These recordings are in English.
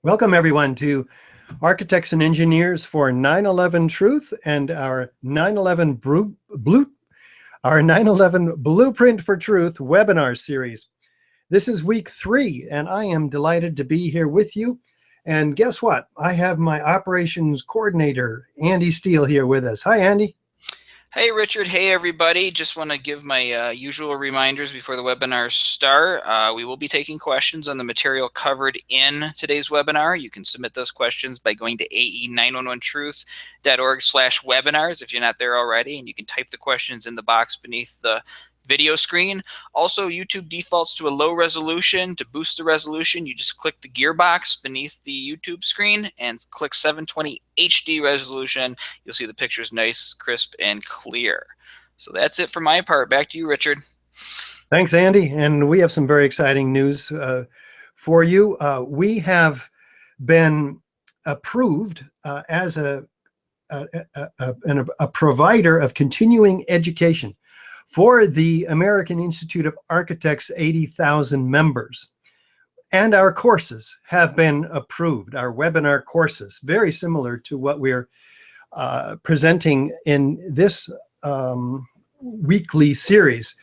Welcome everyone to Architects and Engineers for 911Truth and our 911 Blueprint for Truth webinar series. This is week 3 and I am delighted to be here with you. And guess what? I have my operations coordinator, Andy Steele, here with us. Hi, Andy. Hey, Richard. Hey, everybody. Just want to give my usual reminders before the webinars start. We will be taking questions on the material covered in today's webinar. You can submit those questions by going to AE911Truth.org/webinars if you're not there already, and you can type the questions in the box beneath the video screen. Also, YouTube defaults to a low resolution. To boost the resolution, you just click the gearbox beneath the YouTube screen and click 720 HD resolution. You'll see the picture's nice, crisp, and clear. So that's it for my part. Back to you, Richard. Thanks, Andy. And we have some very exciting news for you. We have been approved as a provider of continuing education for the American Institute of Architects 80,000 members. And our courses have been approved, our webinar courses, very similar to what we're presenting in this weekly series.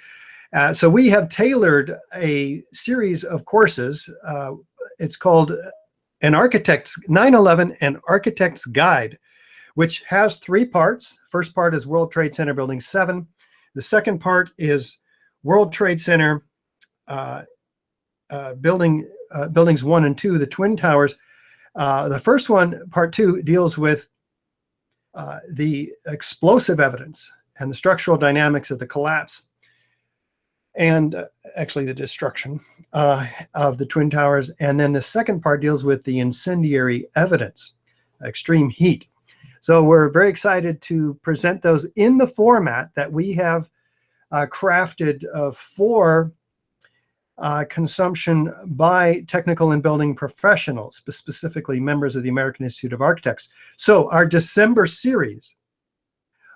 So we have tailored a series of courses. It's called An Architect's 911 An Architect's Guide, which has 3 parts. First part is World Trade Center Building 7. The second part is World Trade Center buildings 1 and 2, the Twin Towers. The first one, part 2, deals with the explosive evidence and the structural dynamics of the collapse and actually the destruction of the Twin Towers. And then the second part deals with the incendiary evidence, extreme heat. So we're very excited to present those in the format that we have crafted for consumption by technical and building professionals, specifically members of the American Institute of Architects. So our December series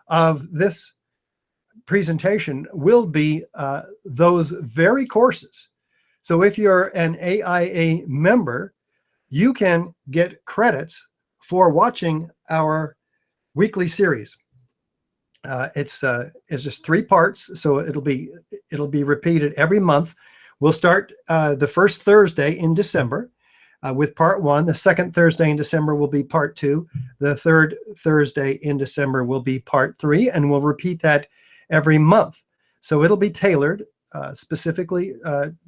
of this presentation will be those very courses. So if you're an AIA member, you can get credits for watching our weekly series. It's just 3 parts, so it'll be repeated every month. We'll start the first Thursday in December with part 1. The second Thursday in December will be part 2. The third Thursday in December will be part 3, and we'll repeat that every month. So it'll be tailored specifically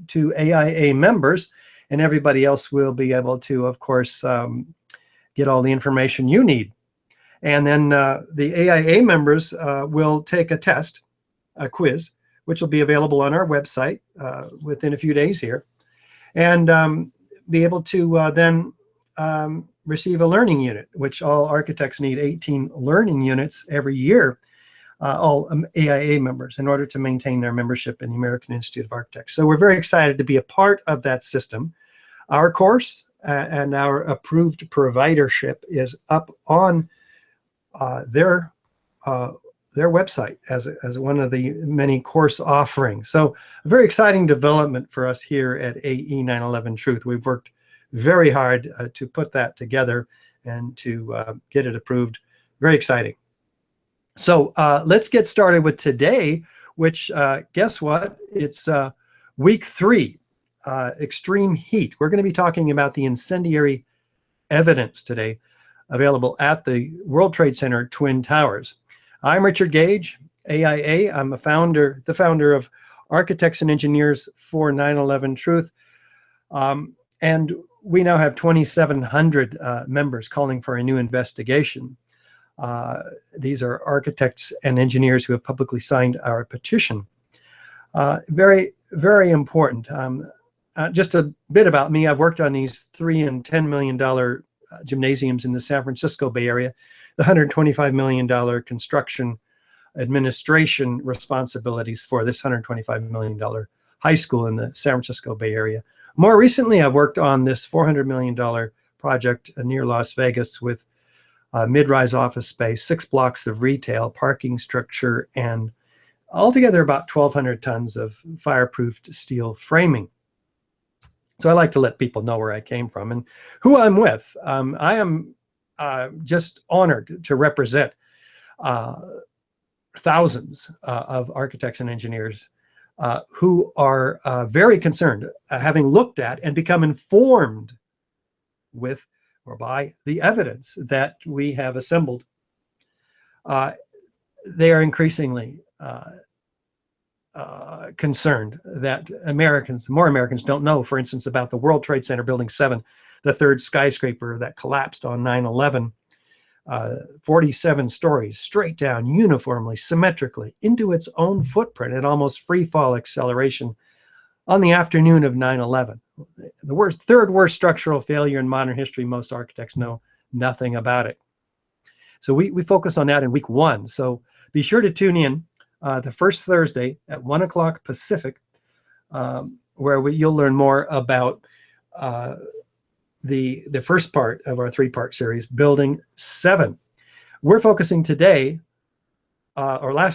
to AIA members, and everybody else will be able to, of course, get all the information you need. And then the AIA members will take a test, a quiz, which will be available on our website within a few days here, and be able to then receive a learning unit, which all architects need 18 learning units every year, all AIA members, in order to maintain their membership in the American Institute of Architects. So we're very excited to be a part of that system. Our course and our approved providership is up on their website as one of the many course offerings. So a very exciting development for us here at AE911Truth. We've worked very hard to put that together and to get it approved. Very exciting. So let's get started with today, which guess what? It's week 3, extreme heat. We're going to be talking about the incendiary evidence today, available at the World Trade Center Twin Towers. I'm Richard Gage, AIA. I'm the founder of Architects and Engineers for 911Truth. And we now have 2,700 members calling for a new investigation. These are architects and engineers who have publicly signed our petition. Very, very important. Just a bit about me. I've worked on these $3 and $10 million gymnasiums in the San Francisco Bay Area, the $125 million construction administration responsibilities for this $125 million high school in the San Francisco Bay Area. More recently, I've worked on this $400 million project near Las Vegas with mid-rise office space, 6 blocks of retail, parking structure, and altogether about 1,200 tons of fireproofed steel framing. So I like to let people know where I came from and who I'm with. I am just honored to represent thousands of architects and engineers who are very concerned, having looked at and become informed with or by the evidence that we have assembled. They are increasingly concerned that more Americans don't know, for instance, about the World Trade Center Building 7, the third skyscraper that collapsed on 9/11, 47 stories straight down, uniformly, symmetrically, into its own footprint at almost free fall acceleration on the afternoon of 9/11. The third worst structural failure in modern history. Most architects know nothing about it. So we focus on that in week 1. So be sure to tune in the first Thursday at 1 o'clock Pacific, where you'll learn more about the first part of our 3-part series, Building 7. We're focusing today, why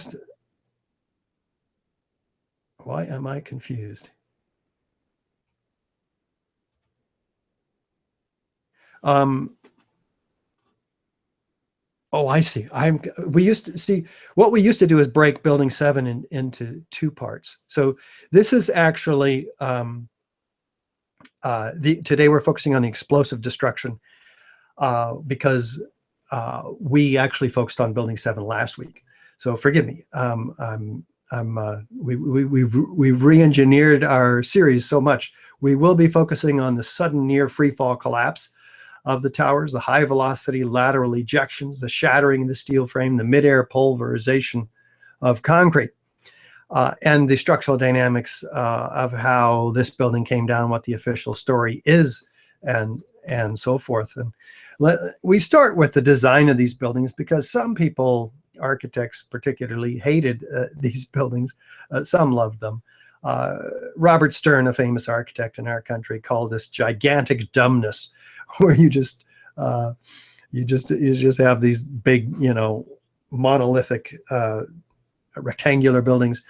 am I confused? Oh, I see. We used to see what we used to do is break Building 7 into 2 parts. So this is actually today we're focusing on the explosive destruction because we actually focused on Building 7 last week. So forgive me. We've re-engineered our series so much. We will be focusing on the sudden near free fall collapse of the towers, the high velocity lateral ejections, the shattering of the steel frame, the midair pulverization of concrete, and the structural dynamics of how this building came down, what the official story is, and so forth. And we start with the design of these buildings because some people, architects particularly, hated these buildings. Some loved them. Robert Stern, a famous architect in our country, called this gigantic dumbness, where you just have these big, monolithic rectangular buildings.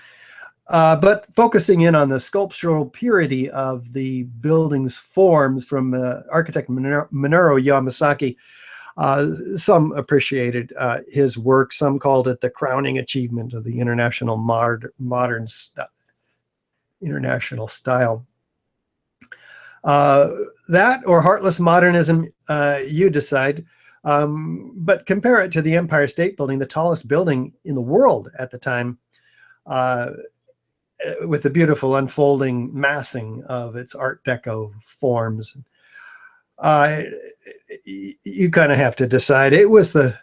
But focusing in on the sculptural purity of the building's forms from architect Minoru Yamasaki, some appreciated his work. Some called it the crowning achievement of the international international style. That or heartless modernism, you decide. But compare it to the Empire State Building, the tallest building in the world at the time, with the beautiful unfolding massing of its Art Deco forms. You kind of have to decide. It was I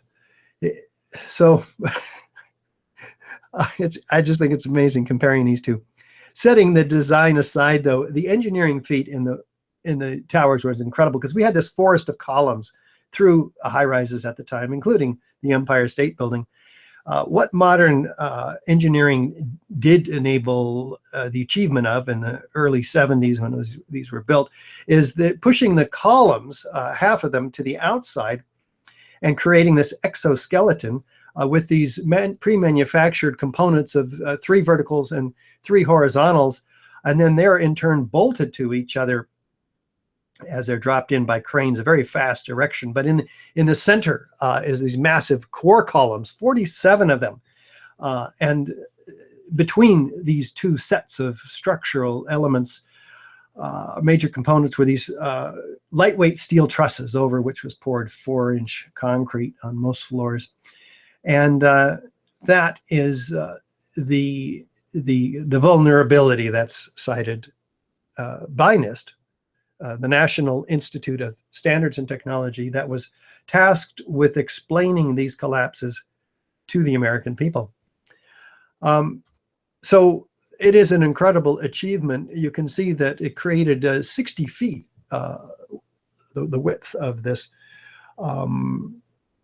just think it's amazing comparing these two. Setting the design aside, though, the engineering feat in the towers was incredible because we had this forest of columns through high-rises at the time, including the Empire State Building. What modern engineering did enable the achievement of in the early 70s when these were built is pushing the columns, half of them, to the outside and creating this exoskeleton with these pre-manufactured components of 3 verticals and 3 horizontals, and then they're in turn bolted to each other as they're dropped in by cranes, a very fast erection. But in the center is these massive core columns, 47 of them. And between these 2 sets of structural elements, major components were these lightweight steel trusses over which was poured 4-inch concrete on most floors. And that is the vulnerability that's cited by NIST, the National Institute of Standards and Technology, that was tasked with explaining these collapses to the American people. So it is an incredible achievement. You can see that it created 60 feet, the width of this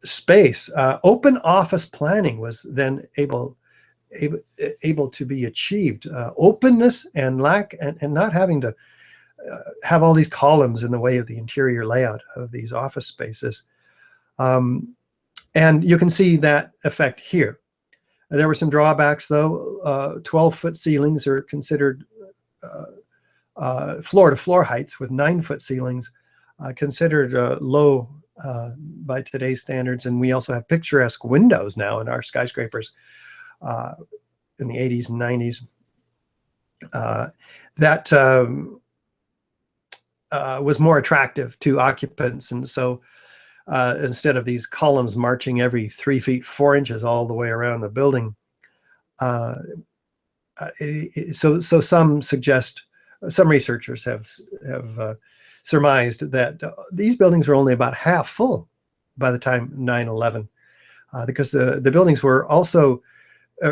space. Open office planning was then able to be achieved. Openness and not having to have all these columns in the way of the interior layout of these office spaces. And you can see that effect here. There were some drawbacks, though. 12-foot ceilings are considered floor-to-floor heights with 9-foot ceilings, considered low by today's standards. And we also have picturesque windows now in our skyscrapers in the 80s and 90s. That was more attractive to occupants. And so instead of these columns marching every 3 feet 4 inches all the way around the building, so some suggest, some researchers have surmised that these buildings were only about half full by the time 9/11, because the buildings were also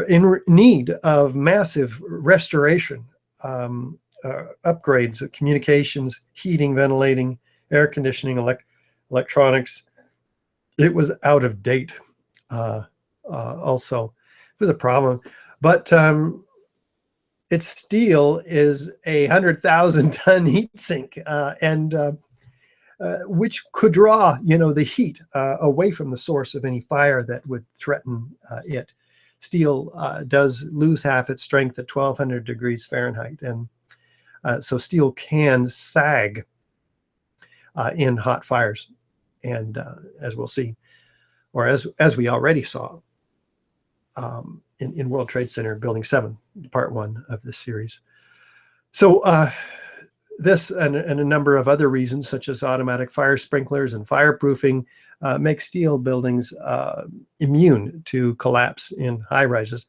in need of massive restoration, upgrades of communications, heating, ventilating, air conditioning, electronics. It was out of date. Also, it was a problem, but its steel is a 100,000-ton heat sink, and which could draw, the heat away from the source of any fire that would threaten it. Steel does lose half its strength at 1,200 degrees Fahrenheit, and so steel can sag in hot fires, and as we'll see, or as we already saw in World Trade Center Building 7, Part 1 of this series. So this and a number of other reasons, such as automatic fire sprinklers and fireproofing, make steel buildings immune to collapse in high-rise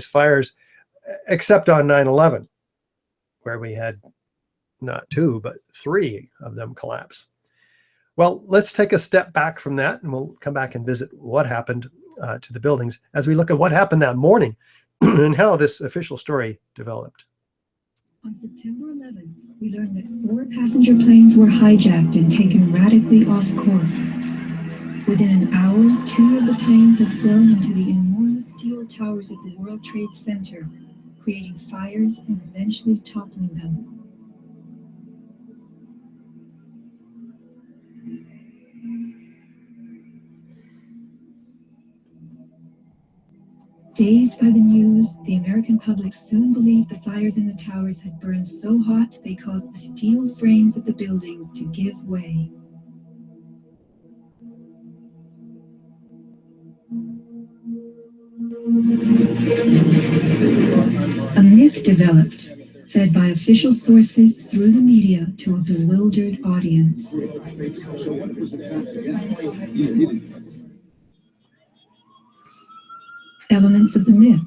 fires, except on 9/11, where we had not 2, but 3 of them collapse. Well, let's take a step back from that, and we'll come back and visit what happened to the buildings as we look at what happened that morning and how this official story developed. On September 11, we learned that 4 passenger planes were hijacked and taken radically off course. Within an hour, 2 of the planes had flown into the enormous steel towers of the World Trade Center, creating fires and eventually toppling them. Dazed by the news, the American public soon believed the fires in the towers had burned so hot they caused the steel frames of the buildings to give way. A myth developed, fed by official sources through the media to a bewildered audience. Elements of the myth: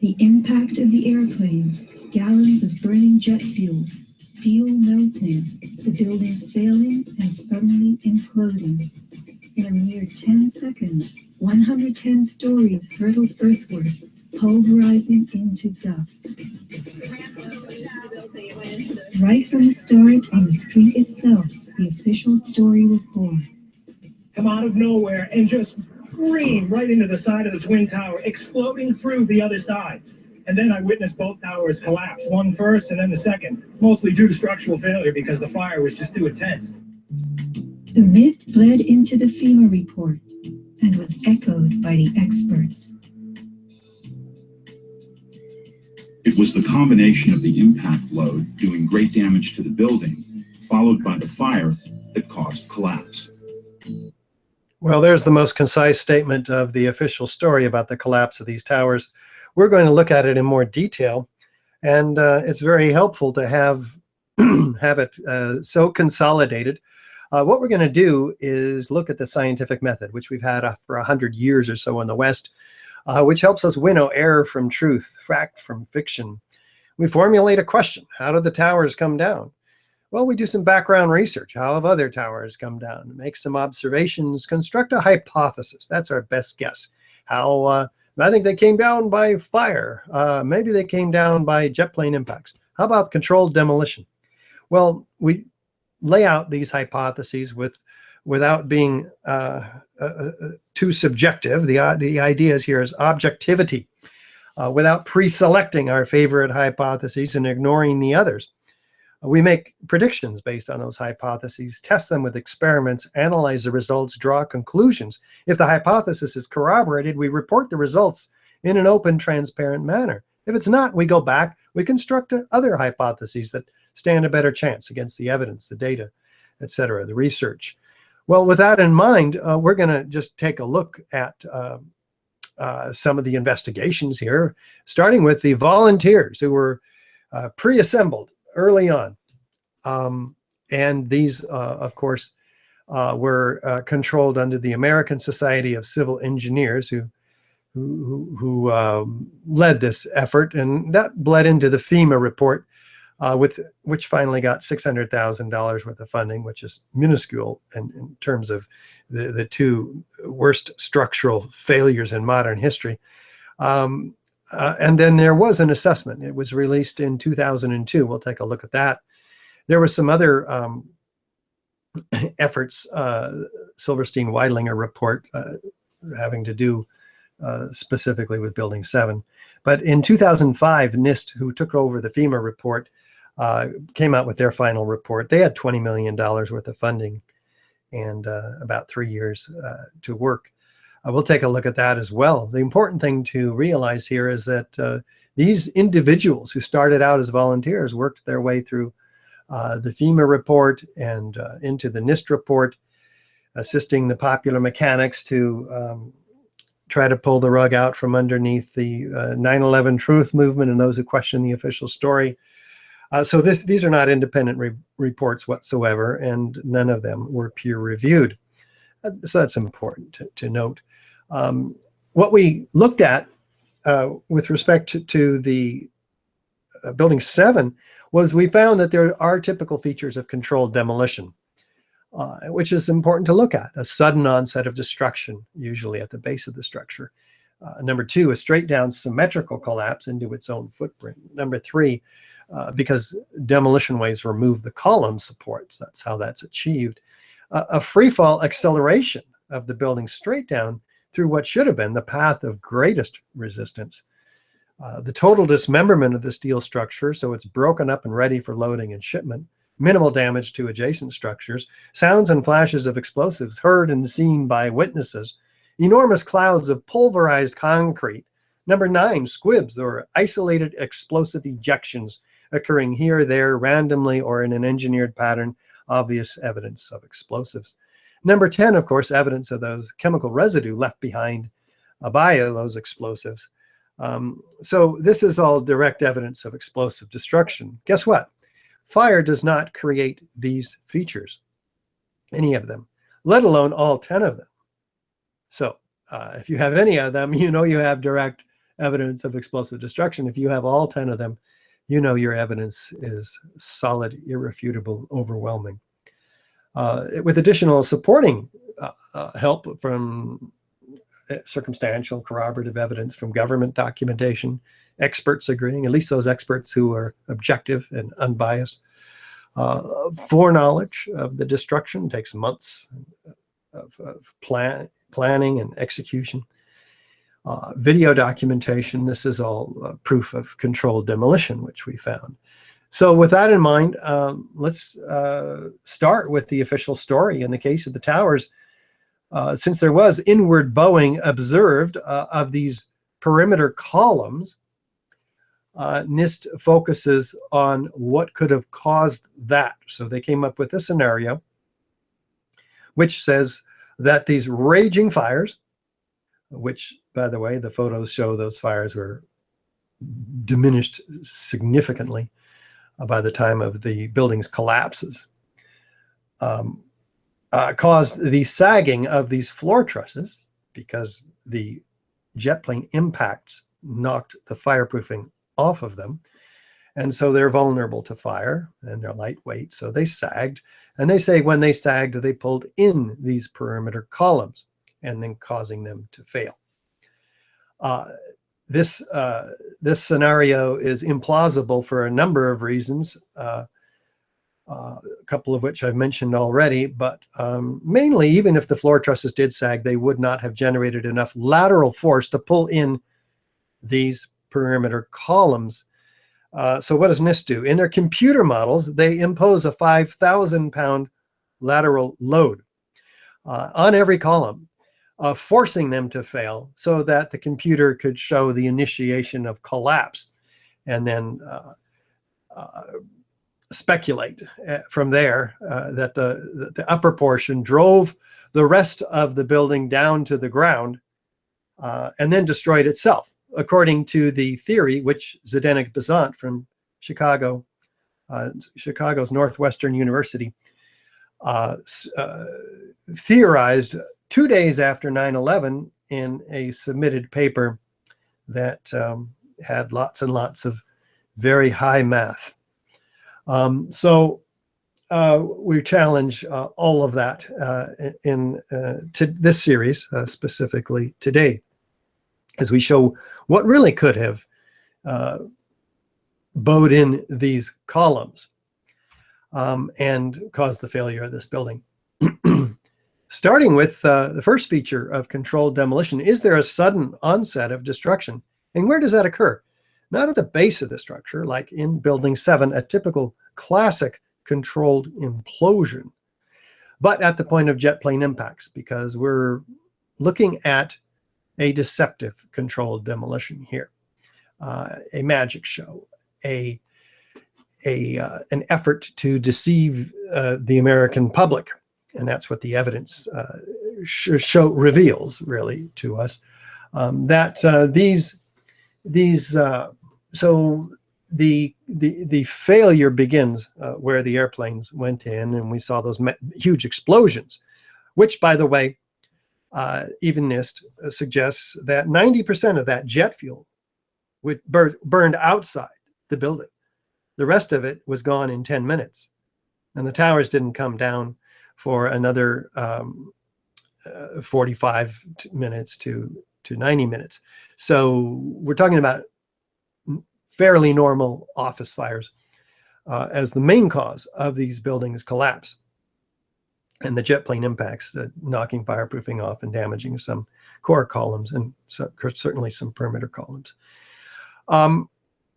the impact of the airplanes, gallons of burning jet fuel, steel melting, the buildings failing and suddenly imploding. In a mere 10 seconds, 110 stories hurtled earthward, pulverizing into dust. Right from the start, on the street itself, the official story was born. Come out of nowhere and just scream right into the side of the Twin Tower, exploding through the other side. And then I witnessed both towers collapse, one first and then the second, mostly due to structural failure because the fire was just too intense. The myth bled into the FEMA report and was echoed by the experts. It was the combination of the impact load doing great damage to the building, followed by the fire, that caused collapse. Well, there's the most concise statement of the official story about the collapse of these towers. We're going to look at it in more detail, and it's very helpful to have it so consolidated. What we're going to do is look at the scientific method, which we've had for 100 years or so in the West, which helps us winnow error from truth, fact from fiction. We formulate a question: how did the towers come down? Well, we do some background research. How have other towers come down? Make some observations, construct a hypothesis. That's our best guess. I think they came down by fire. Maybe they came down by jet plane impacts. How about controlled demolition? Well, we lay out these hypotheses without being too subjective. The idea here is objectivity, without pre-selecting our favorite hypotheses and ignoring the others. We make predictions based on those hypotheses, test them with experiments, analyze the results, draw conclusions. If the hypothesis is corroborated, we report the results in an open, transparent manner. If it's not, we go back, we construct other hypotheses that stand a better chance against the evidence, the data, etc., the research. Well, with that in mind, we're going to just take a look at some of the investigations here, starting with the volunteers who were pre-assembled early on. And these, of course, were controlled under the American Society of Civil Engineers, who led this effort, and that bled into the FEMA report, which finally got $600,000 worth of funding, which is minuscule in terms of the two worst structural failures in modern history. And then there was an assessment. It was released in 2002. We'll take a look at that. There were some other efforts, Silverstein-Weidlinger report, having to do specifically with Building 7. But in 2005, NIST, who took over the FEMA report, came out with their final report. They had $20 million worth of funding and about 3 years to work. We'll take a look at that as well. The important thing to realize here is that these individuals who started out as volunteers worked their way through the FEMA report and into the NIST report, assisting the popular mechanics to try to pull the rug out from underneath the 9/11 Truth movement and those who question the official story. So these are not independent reports whatsoever, and none of them were peer-reviewed. So that's important to note. What we looked at with respect to the Building 7 was we found that there are typical features of controlled demolition, which is important to look at. A sudden onset of destruction, usually at the base of the structure. Number 2, a straight down symmetrical collapse into its own footprint. Number 3, because demolition waves remove the column supports. That's how that's achieved. A freefall acceleration of the building straight down through what should have been the path of greatest resistance. The total dismemberment of the steel structure, so it's broken up and ready for loading and shipment. Minimal damage to adjacent structures. Sounds and flashes of explosives heard and seen by witnesses. Enormous clouds of pulverized concrete. Number 9, squibs or isolated explosive ejections occurring here, there, randomly, or in an engineered pattern. Obvious evidence of explosives. Number 10, of course, evidence of those chemical residue left behind by those explosives. So this is all direct evidence of explosive destruction. Guess what? Fire does not create these features, any of them, let alone all 10 of them. So if you have any of them, you know you have direct evidence of explosive destruction. If you have all 10 of them, you know your evidence is solid, irrefutable, overwhelming. With additional supporting help from circumstantial corroborative evidence from government documentation, experts agreeing, at least those experts who are objective and unbiased. Foreknowledge of the destruction takes months of planning and execution. Video documentation, this is all proof of controlled demolition, which we found. So with that in mind, let's start with the official story. In the case of the towers, since there was inward bowing observed of these perimeter columns, NIST focuses on what could have caused that. So they came up with a scenario which says that these raging fires, which, by the way, the photos show those fires were diminished significantly by the time of the building's collapses, caused the sagging of these floor trusses because the jet plane impacts knocked the fireproofing off of them. And so they're vulnerable to fire and they're lightweight. So they sagged. And they say when they sagged, they pulled in these perimeter columns and then causing them to fail. This scenario is implausible for a number of reasons, a couple of which I've mentioned already, but mainly, even if the floor trusses did sag, they would not have generated enough lateral force to pull in these perimeter columns. So what does NIST do? In their computer models, they impose a 5,000-pound lateral load on every column, forcing them to fail so that the computer could show the initiation of collapse and then speculate from there that the upper portion drove the rest of the building down to the ground and then destroyed itself, according to the theory which Zdenek Bezant from Chicago's Northwestern University theorized 2 days after 9/11 in a submitted paper that had lots and lots of very high math. So we challenge all of that to this series, specifically today, as we show what really could have bowed in these columns and caused the failure of this building. Starting with the first feature of controlled demolition, is there a sudden onset of destruction? And where does that occur? Not at the base of the structure, like in Building 7, a typical classic controlled implosion, but at the point of jet plane impacts, because we're looking at a deceptive controlled demolition here, a magic show, an effort to deceive the American public. And that's what the evidence reveals, really, to us, that so the failure begins where the airplanes went in, and we saw those huge explosions, which, by the way, even NIST suggests that 90% of that jet fuel burned outside the building. The rest of it was gone in 10 minutes, and the towers didn't come down for another 45 minutes to 90 minutes. So we're talking about fairly normal office fires as the main cause of these buildings collapse, and the jet plane impacts, knocking fireproofing off and damaging some core columns and certainly some perimeter columns.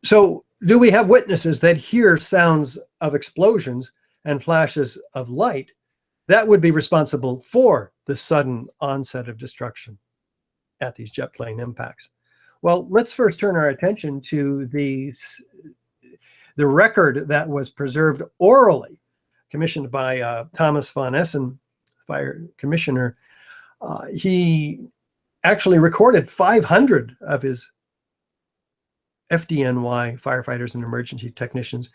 So do we have witnesses that hear sounds of explosions and flashes of light that would be responsible for the sudden onset of destruction at these jet plane impacts? Well, let's first turn our attention to the record that was preserved orally, commissioned by Thomas von Essen, fire commissioner. He actually recorded 500 of his FDNY, firefighters and emergency technicians.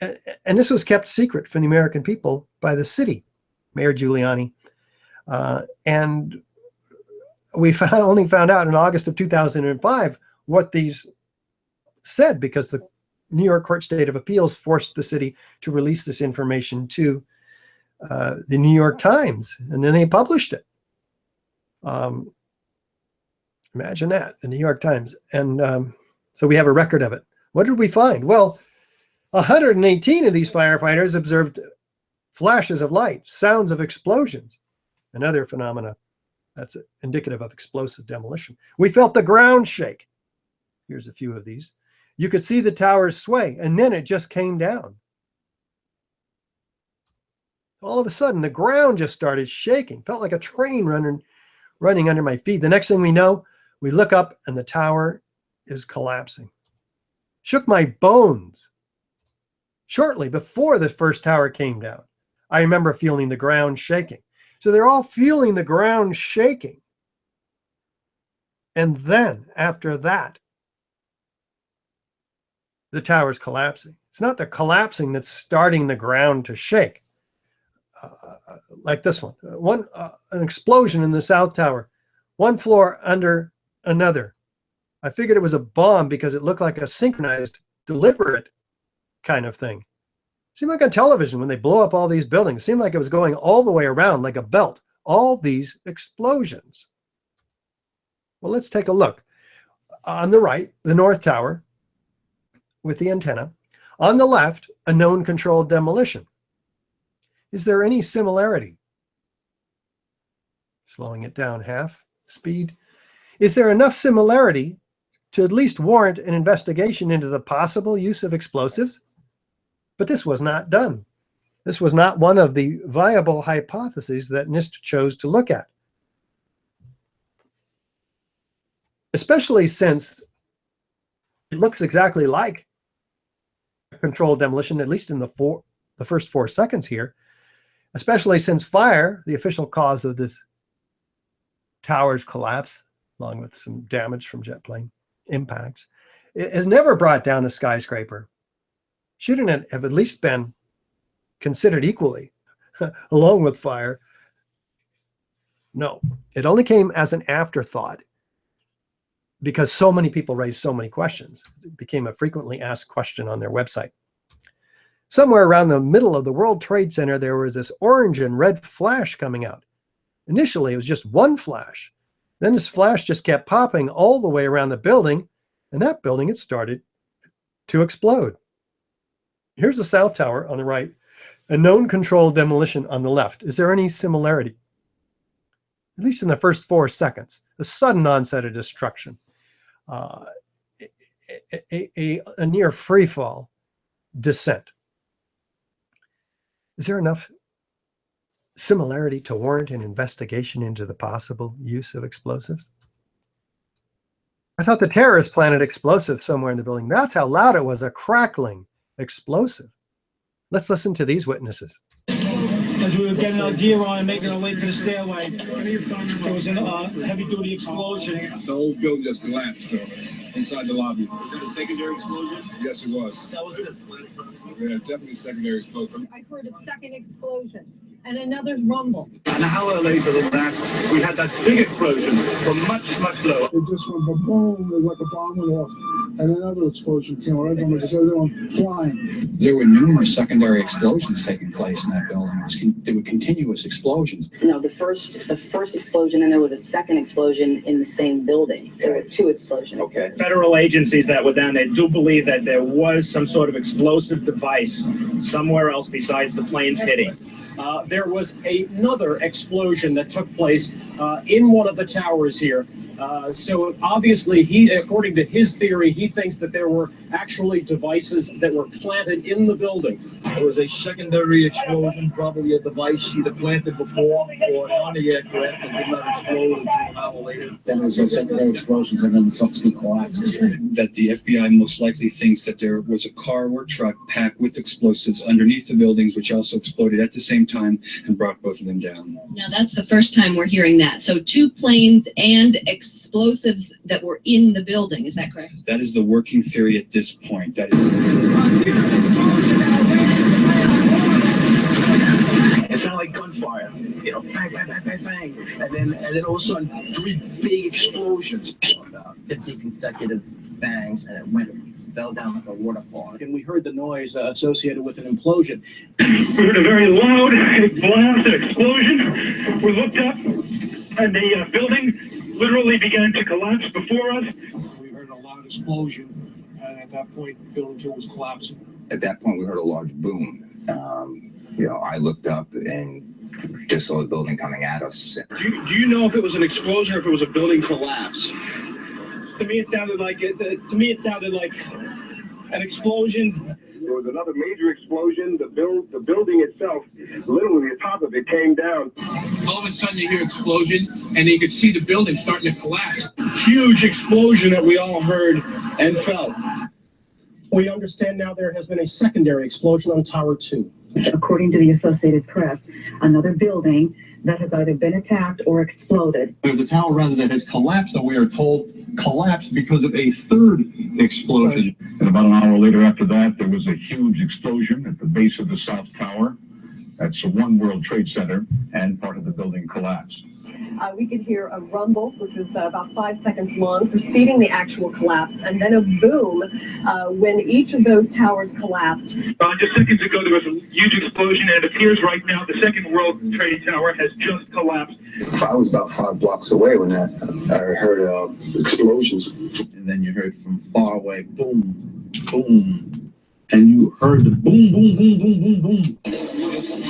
And this was kept secret from the American people by the city, Mayor Giuliani. And we only found out in August of 2005 what these said, because the New York Court State of Appeals forced the city to release this information to the New York Times, and then they published it. Imagine that, the New York Times. And so we have a record of it. What did we find? Well, 118 of these firefighters observed flashes of light, sounds of explosions, and other phenomena that's indicative of explosive demolition. We felt the ground shake. Here's a few of these. You could see the towers sway, and then it just came down. All of a sudden, the ground just started shaking. Felt like a train running under my feet. The next thing we know, we look up, and the tower is collapsing. Shook my bones. Shortly before the first tower came down, I remember feeling the ground shaking. So they're all feeling the ground shaking. And then after that, the tower's collapsing. It's not the collapsing that's starting the ground to shake. Like this one. An explosion in the South Tower, one floor under another. I figured it was a bomb because it looked like a synchronized, deliberate kind of thing. Seemed like on television when they blow up all these buildings. It seemed like it was going all the way around like a belt. All these explosions. Well, let's take a look. On the right, the North Tower with the antenna. On the left, a known controlled demolition. Is there any similarity? Slowing it down half speed. Is there enough similarity to at least warrant an investigation into the possible use of explosives? But this was not done. This was not one of the viable hypotheses that NIST chose to look at. Especially since It looks exactly like a controlled demolition, at least in the first 4 seconds here, especially since fire, the official cause of this tower's collapse, along with some damage from jet plane impacts, it has never brought down a skyscraper. Shouldn't it have at least been considered equally, along with fire? No, it only came as an afterthought because so many people raised so many questions. It became a frequently asked question on their website. Somewhere around the middle of the World Trade Center, there was this orange and red flash coming out. Initially, it was just one flash. Then this flash just kept popping all the way around the building, and that building had started to explode. Here's the South Tower on the right, a known controlled demolition on the left. Is there any similarity? At least in the first 4 seconds, a sudden onset of destruction, a near free fall descent. Is there enough similarity to warrant an investigation into the possible use of explosives? I thought the terrorists planted explosives somewhere in the building. That's how loud it was, a crackling explosive. Let's listen to these witnesses. As we were getting our gear on and making our way to the stairway, there was a heavy-duty explosion. The whole building just collapsed inside the lobby. Was that a secondary explosion? Yes, it was. That was the... Yeah, definitely a secondary explosion. I heard a second explosion and another rumble. An hour later than that, we had that big explosion from much, much lower. It just went boom, it was like a bomb went off, and another explosion came right from it, just everyone flying. There were numerous secondary explosions taking place in that building. There were continuous explosions. No, the first explosion, and there was a second explosion in the same building. There were 2 explosions. Okay. Federal agencies that were down, they do believe that there was some sort of explosive device somewhere else besides the planes hitting. There was another explosion that took place in one of the towers here. So obviously, according to his theory, he thinks that there were actually devices that were planted in the building. There was a secondary explosion, probably a device either planted before or on the aircraft that did not explode until an hour later. Then there was those secondary explosions and then the subsequent collapses. That the FBI most likely thinks that there was a car or truck packed with explosives underneath the buildings, which also exploded at the same time and brought both of them down. Now, that's the first time we're hearing that. So 2 planes and explosives that were in the building. Is that correct? That is the working theory at this point. That is... It sounded like gunfire, you know, bang, bang, bang, bang, bang, and then all of a sudden 3 big explosions. About 50 consecutive bangs, and it fell down like a waterfall. And we heard the noise associated with an implosion. We heard a very loud blast, an explosion. We looked up, and the building literally began to collapse before us. We heard a loud explosion, and at that point, building 2 was collapsing. At that point, we heard a large boom. You know, I looked up and just saw the building coming at us. Do you know if it was an explosion or if it was a building collapse? To me, it sounded like an explosion. There was another major explosion. The building itself, literally the top of it came down. All of a sudden you hear explosion, and you could see the building starting to collapse. Huge explosion that we all heard and felt. We understand now there has been a secondary explosion on Tower 2. According to the Associated Press, another building that has either been attacked or exploded. The tower, rather, that has collapsed, we are told, collapsed because of a third explosion. And about an hour later after that, there was a huge explosion at the base of the South Tower. That's One World Trade Center, and part of the building collapsed. We could hear a rumble, which was about 5 seconds long, preceding the actual collapse, and then a boom when each of those towers collapsed. Just seconds ago, there was a huge explosion, and it appears right now the second World Trade Tower has just collapsed. I was about 5 blocks away when I heard explosions. And then you heard from far away, boom, boom. And you heard the boom, boom, boom, boom, boom, boom.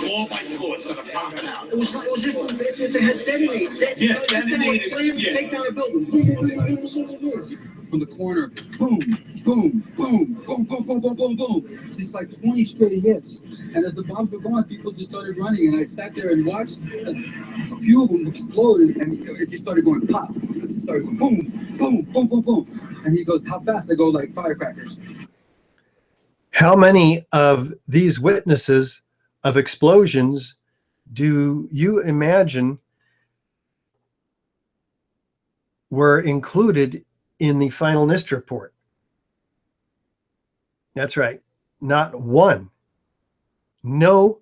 All my thoughts that are popping out. It was if they had detonated. Yeah, detonated. Take down a building. Boom, boom, boom, boom, boom, boom. from the corner, boom, boom, boom, boom, boom, boom, boom, boom, boom. It's just like 20 straight hits. And as the bombs were going, people just started running, and I sat there and watched a few of them explode, and it just started going pop. It just started going boom, boom, boom, boom, boom. And he goes, how fast? I go, like firecrackers. How many of these witnesses of explosions do you imagine were included in the final NIST report? That's right, not one. No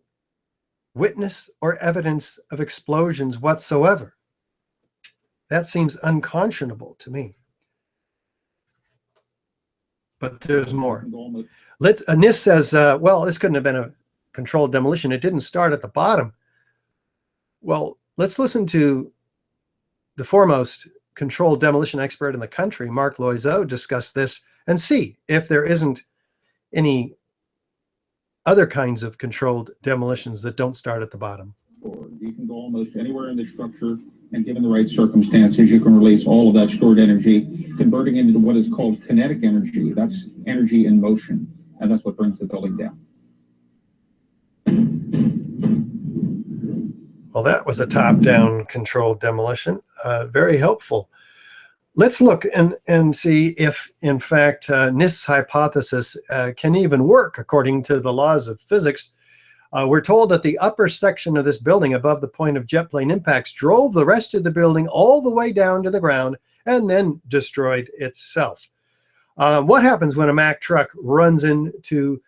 witness or evidence of explosions whatsoever. That seems unconscionable to me. But there's more. NIST says, well, this couldn't have been a controlled demolition. It didn't start at the bottom. Well, let's listen to the foremost controlled demolition expert in the country, Mark Loiseau, discuss this and see if there isn't any other kinds of controlled demolitions that don't start at the bottom. You can go almost anywhere in the structure, and given the right circumstances, you can release all of that stored energy, converting into what is called kinetic energy. That's energy in motion, and that's what brings the building down. Well, that was a top-down controlled demolition. Very helpful. Let's look and see if, in fact, NIST's hypothesis can even work according to the laws of physics. We're told that the upper section of this building above the point of jet plane impacts drove the rest of the building all the way down to the ground and then destroyed itself. What happens when a Mack truck runs into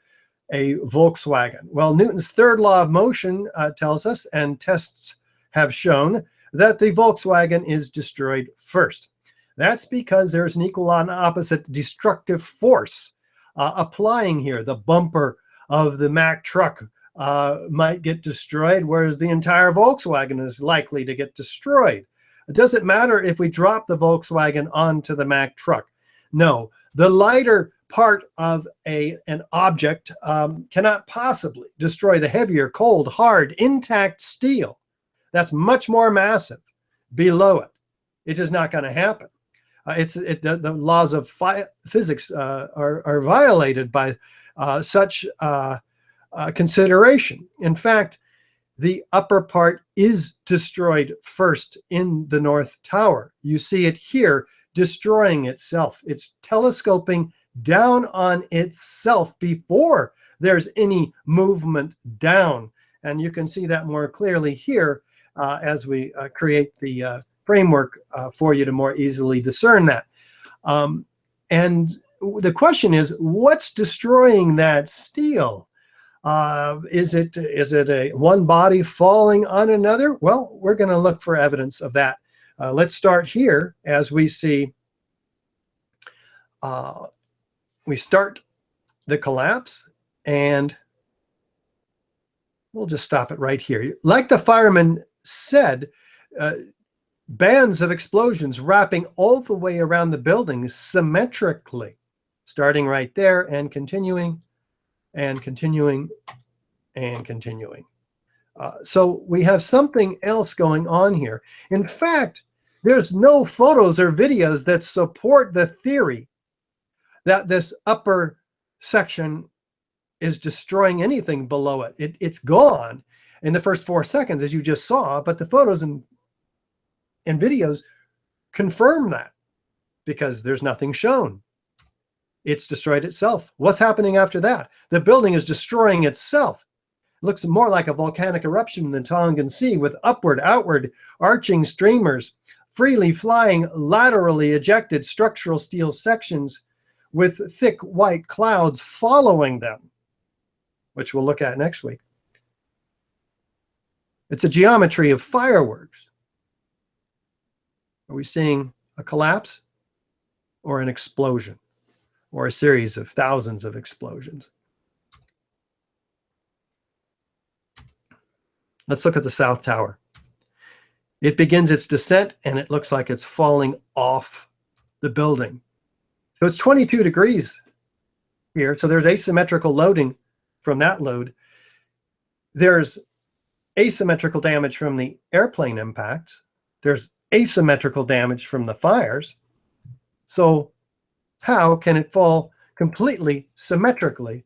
a Volkswagen? Well, Newton's third law of motion tells us, and tests have shown, that the Volkswagen is destroyed first. That's because there's an equal and opposite destructive force applying here. The bumper of the Mack truck might get destroyed, whereas the entire Volkswagen is likely to get destroyed. It doesn't matter if we drop the Volkswagen onto the Mack truck. No, the lighter part of an object cannot possibly destroy the heavier, cold, hard, intact steel. That's much more massive below it. It is not going to happen. The laws of physics are violated by such consideration. In fact, the upper part is destroyed first in the North Tower. You see it here destroying itself. It's telescoping down on itself before there's any movement down. And you can see that more clearly here as we create the framework for you to more easily discern that. And the question is, what's destroying that steel? Is it a one body falling on another? Well, we're going to look for evidence of that. Let's start here as we see we start the collapse, and we'll just stop it right here. Like the fireman said, bands of explosions wrapping all the way around the building symmetrically, starting right there and continuing and continuing and continuing. So we have something else going on here. In fact, there's no photos or videos that support the theory that this upper section is destroying anything below it. It's gone in the first 4 seconds, as you just saw, but the photos and videos confirm that because there's nothing shown. It's destroyed itself. What's happening after that? The building is destroying itself. It looks more like a volcanic eruption in the Tongan Sea with upward, outward, arching streamers, freely flying, laterally ejected structural steel sections with thick white clouds following them, which we'll look at next week. It's a geometry of fireworks. Are we seeing a collapse or an explosion or a series of thousands of explosions? Let's look at the South Tower. It begins its descent and it looks like it's falling off the building. So it's 22 degrees here. So there's asymmetrical loading from that load. There's asymmetrical damage from the airplane impacts. There's asymmetrical damage from the fires. So how can it fall completely symmetrically,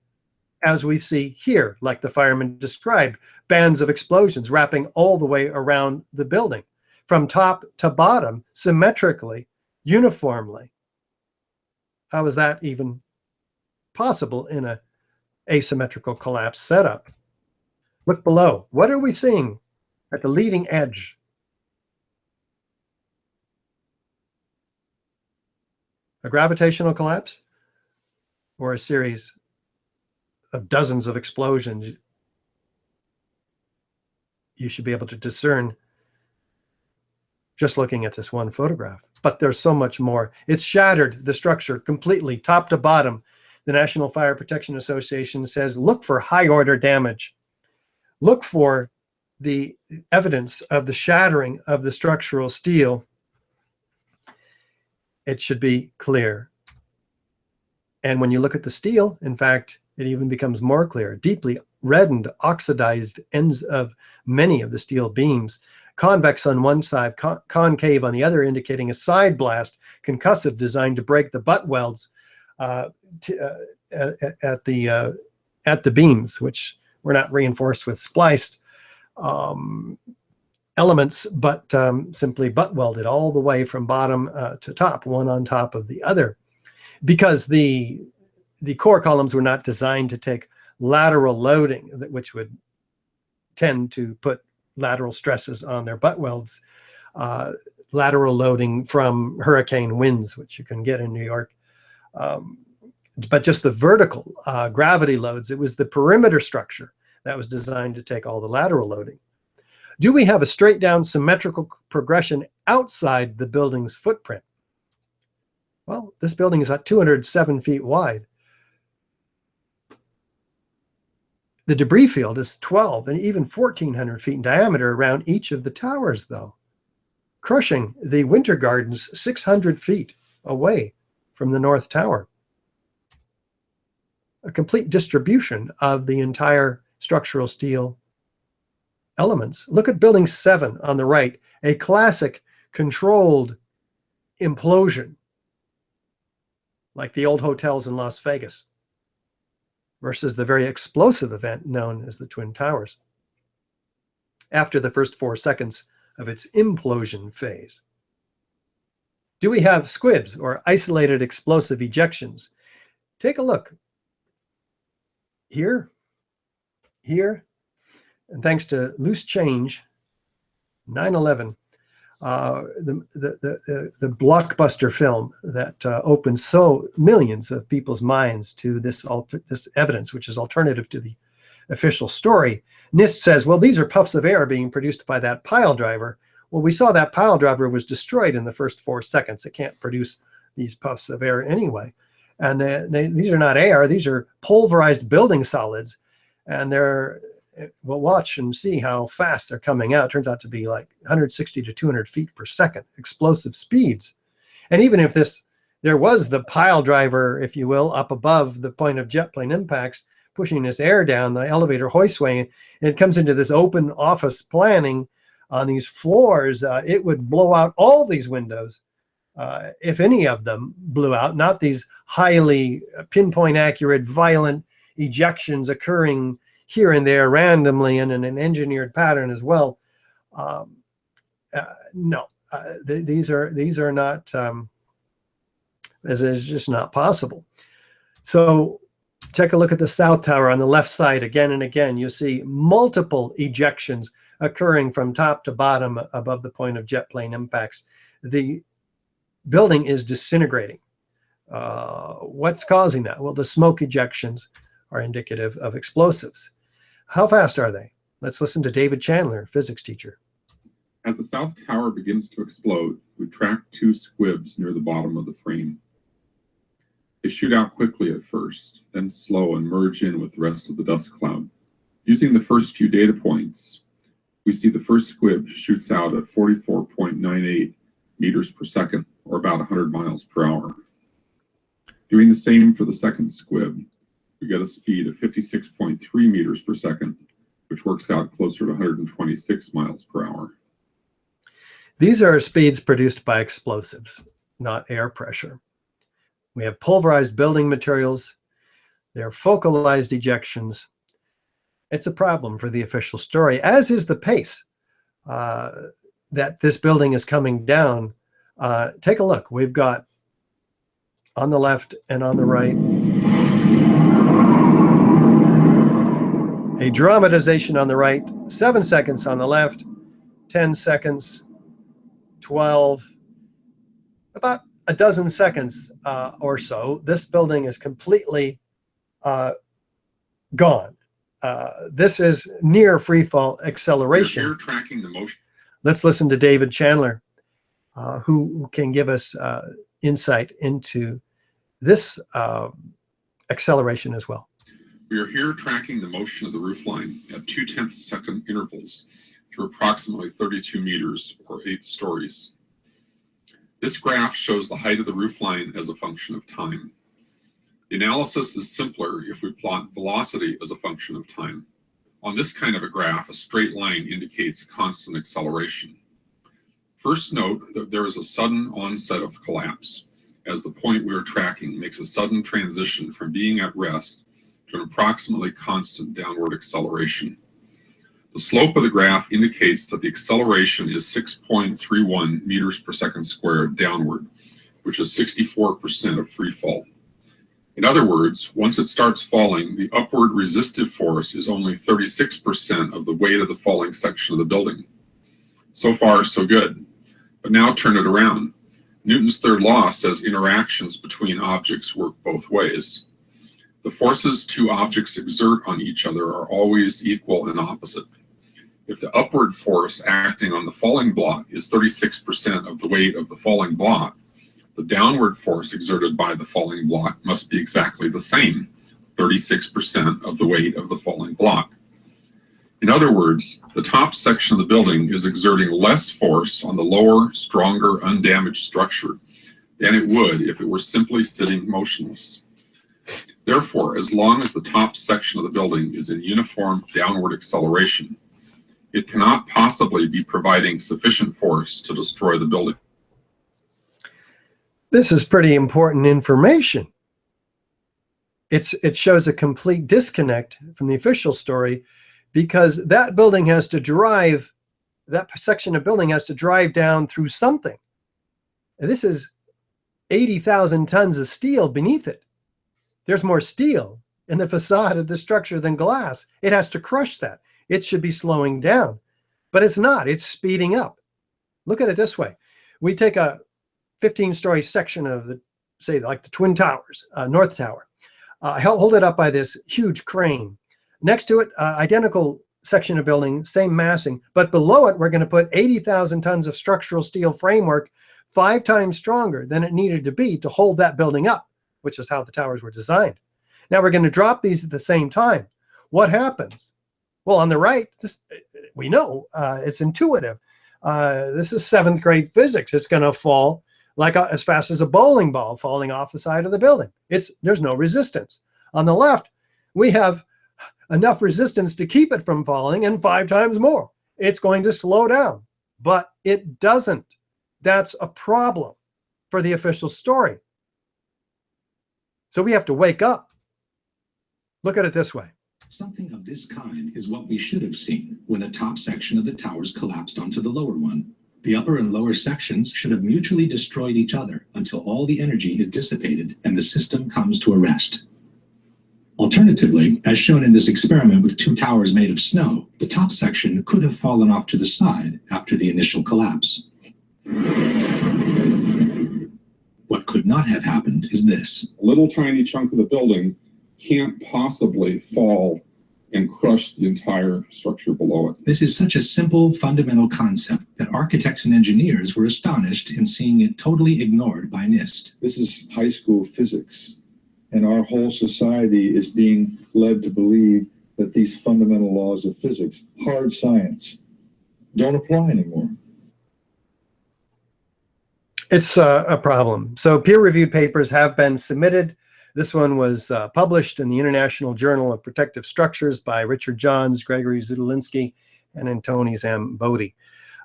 as we see here, like the fireman described, bands of explosions wrapping all the way around the building, from top to bottom, symmetrically, uniformly? How is that even possible in a asymmetrical collapse setup? Look below. What are we seeing at the leading edge? A gravitational collapse or a series of dozens of explosions? You should be able to discern just looking at this one photograph. But there's so much more. It's shattered the structure completely, top to bottom. The National Fire Protection Association says, look for high order damage. Look for the evidence of the shattering of the structural steel. It should be clear. And when you look at the steel, in fact, it even becomes more clear. Deeply reddened, oxidized ends of many of the steel beams. Convex on one side, concave on the other, indicating a side blast, concussive, designed to break the butt welds at the beams, which were not reinforced with spliced elements, but simply butt welded all the way from bottom to top, one on top of the other, because the core columns were not designed to take lateral loading, which would tend to put lateral stresses on their butt welds, lateral loading from hurricane winds, which you can get in New York, but just the vertical gravity loads. It was the perimeter structure that was designed to take all the lateral loading. Do we have a straight down symmetrical progression outside the building's footprint? Well, this building is at 207 feet wide. The debris field is 12 and even 1,400 feet in diameter around each of the towers, though, crushing the Winter Gardens 600 feet away from the North Tower. A complete distribution of the entire structural steel elements. Look at Building 7 on the right, a classic controlled implosion, like the old hotels in Las Vegas, versus the very explosive event known as the Twin Towers, after the first 4 seconds of its implosion phase. Do we have squibs or isolated explosive ejections? Take a look. Here, and thanks to Loose Change, 9/11, the blockbuster film that opened so millions of people's minds to this evidence, which is alternative to the official story. NIST says, well, these are puffs of air being produced by that pile driver. Well, we saw that pile driver was destroyed in the first 4 seconds. It can't produce these puffs of air anyway. And these are not air, these are pulverized building solids. And we'll watch and see how fast they're coming out. It turns out to be like 160 to 200 feet per second, explosive speeds. And even if there was the pile driver, if you will, up above the point of jet plane impacts, pushing this air down the elevator hoistway, and it comes into this open office planning on these floors, it would blow out all these windows. If any of them blew out, not these highly pinpoint accurate, violent ejections occurring here and there randomly and in an engineered pattern as well. No, these are not, this is just not possible. So take a look at the South Tower on the left side. Again and again, you see multiple ejections occurring from top to bottom above the point of jet plane impacts. The building is disintegrating. What's causing that? Well, the smoke ejections are indicative of explosives. How fast are they? Let's listen to David Chandler, physics teacher. As the South Tower begins to explode, we track 2 squibs near the bottom of the frame. They shoot out quickly at first, then slow and merge in with the rest of the dust cloud. Using the first few data points, we see the first squib shoots out at 44.98 meters per second, or about 100 miles per hour. Doing the same for the second squib, we get a speed of 56.3 meters per second, which works out closer to 126 miles per hour. These are speeds produced by explosives, not air pressure. We have pulverized building materials. There are focalized ejections. It's a problem for the official story, as is the pace that this building is coming down. Take a look. We've got on the left and on the right a dramatization on the right, 7 seconds on the left, 10 seconds, 12, about a dozen seconds or so. This building is completely gone. This is near free fall acceleration. You're tracking the motion. Let's listen to David Chandler, who can give us insight into this acceleration as well. We are here tracking the motion of the roof line at 0.2 second intervals through approximately 32 meters or 8 stories. This graph shows the height of the roof line as a function of time. The analysis is simpler if we plot velocity as a function of time. On this kind of a graph, a straight line indicates constant acceleration. First, note that there is a sudden onset of collapse, as the point we are tracking makes a sudden transition from being at rest to an approximately constant downward acceleration. The slope of the graph indicates that the acceleration is 6.31 meters per second squared downward, which is 64% of free fall. In other words, once it starts falling, the upward resistive force is only 36% of the weight of the falling section of the building. So far, so good. But now turn it around. Newton's third law says interactions between objects work both ways. The forces two objects exert on each other are always equal and opposite. If the upward force acting on the falling block is 36% of the weight of the falling block, the downward force exerted by the falling block must be exactly the same, 36% of the weight of the falling block. In other words, the top section of the building is exerting less force on the lower, stronger, undamaged structure than it would if it were simply sitting motionless. Therefore, as long as the top section of the building is in uniform downward acceleration, it cannot possibly be providing sufficient force to destroy the building. This is pretty important information. It shows a complete disconnect from the official story, because that building has to drive, that section of building has to drive down through something. And this is 80,000 tons of steel beneath it. There's more steel in the facade of the structure than glass. It has to crush that. It should be slowing down, but it's not. It's speeding up. Look at it this way. We take a 15-story section of the, say, like the Twin Towers, North Tower. Hold it up by this huge crane. Next to it, identical section of building, same massing, but below it, we're going to put 80,000 tons of structural steel framework, 5 times stronger than it needed to be to hold that building up, which is how the towers were designed. Now we're going to drop these at the same time. What happens? Well, on the right, we know it's intuitive. This is 7th grade physics. It's going to fall like as fast as a bowling ball falling off the side of the building. There's no resistance. On the left, we have enough resistance to keep it from falling and 5 times more. It's going to slow down, but it doesn't. That's a problem for the official story. So we have to wake up. Look at it this way. Something of this kind is what we should have seen when the top section of the towers collapsed onto the lower one. The upper and lower sections should have mutually destroyed each other until all the energy is dissipated and the system comes to a rest. Alternatively, as shown in this experiment with 2 towers made of snow, the top section could have fallen off to the side after the initial collapse. What could not have happened is this. A little tiny chunk of the building can't possibly fall and crush the entire structure below it. This is such a simple, fundamental concept that architects and engineers were astonished in seeing it totally ignored by NIST. This is high school physics, and our whole society is being led to believe that these fundamental laws of physics, hard science, don't apply anymore. It's a problem. So peer-reviewed papers have been submitted. This one was published in the International Journal of Protective Structures by Richard Johns, Gregory Zudolinski, and Antoni Zambodi.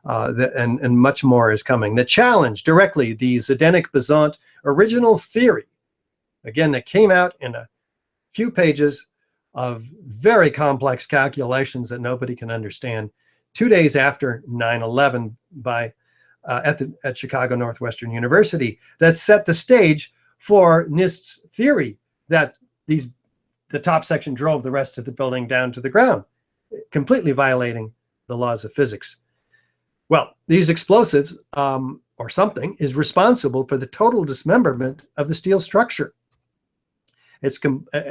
And much more is coming. The challenge directly, the Zdenek-Bezant original theory Again, that came out in a few pages of very complex calculations that nobody can understand 2 days after 9/11 at Chicago Northwestern University, that set the stage for NIST's theory that the top section drove the rest of the building down to the ground, completely violating the laws of physics. Well, these explosives or something is responsible for the total dismemberment of the steel structure. It's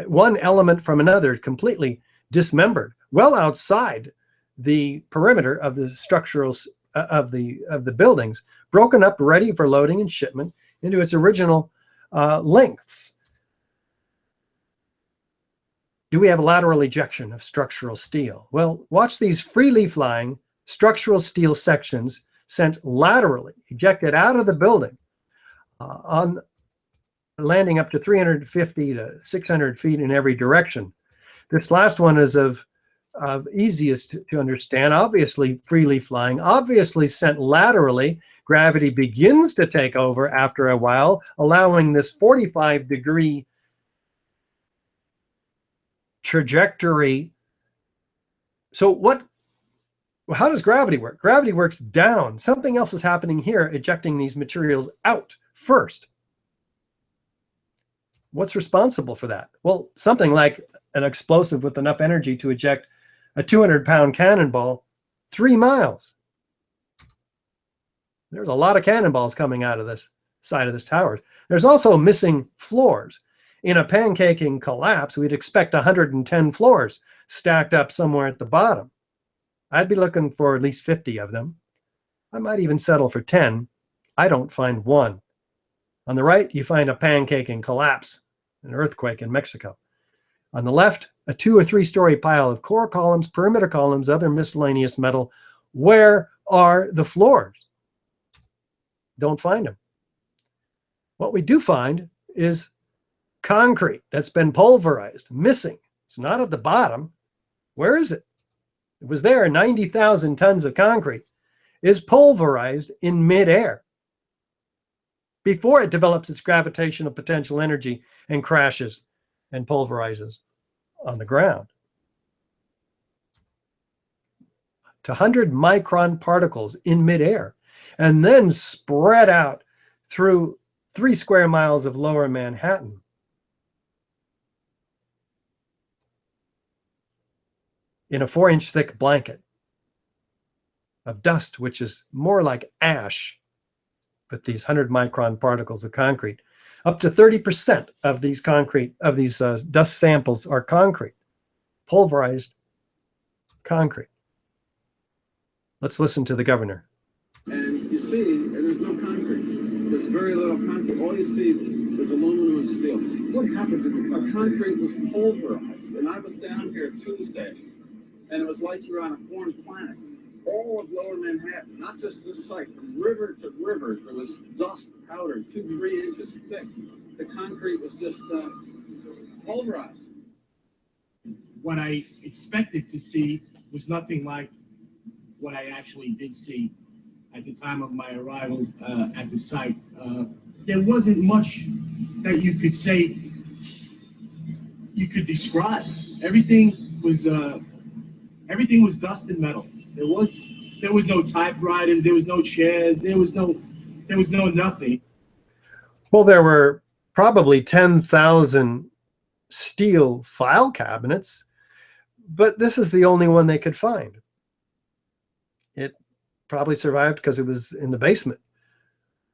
one element from another, completely dismembered, well outside the perimeter of the structurals of the buildings, broken up, ready for loading and shipment into its original lengths. Do we have a lateral ejection of structural steel? Well, watch these freely flying structural steel sections sent laterally, ejected out of the building, on landing up to 350 to 600 feet in every direction. This last one is of easiest to understand, obviously freely flying, obviously sent laterally. Gravity begins to take over after a while, allowing this 45-degree trajectory. So how does gravity work? Gravity works down. Something else is happening here, ejecting these materials out first. What's responsible for that? Well, something like an explosive with enough energy to eject a 200-pound cannonball 3 miles. There's a lot of cannonballs coming out of this side of this tower. There's also missing floors. In a pancaking collapse, we'd expect 110 floors stacked up somewhere at the bottom. I'd be looking for at least 50 of them. I might even settle for 10. I don't find one. On the right, you find a pancaking collapse, an earthquake in Mexico. On the left, a 2 or 3 story pile of core columns, perimeter columns, other miscellaneous metal. Where are the floors? Don't find them. What we do find is concrete that's been pulverized, missing. It's not at the bottom. Where is it? It was there. 90,000 tons of concrete is pulverized in midair before it develops its gravitational potential energy and crashes and pulverizes on the ground. To 100 micron particles in midair, and then spread out through 3 square miles of lower Manhattan. In a 4-inch thick blanket of dust, which is more like ash with these 100 micron particles of concrete. Up to 30% of these dust samples are concrete, pulverized concrete. Let's listen to the governor. And you see, there's no concrete. There's very little concrete. All you see is aluminum and steel. What happened to the concrete was pulverized. And I was down here Tuesday, and it was like you were on a foreign planet. All of lower Manhattan, not just this site, from river to river, there was dust, powder, 2-3 inches thick. The concrete was just pulverized. What I expected to see was nothing like what I actually did see at the time of my arrival at the site. There wasn't much that you could say, you could describe. Everything was dust and metal. There was no typewriters, there was no chairs, there was no nothing. Well, there were probably 10,000 steel file cabinets, but this is the only one they could find. It probably survived because it was in the basement.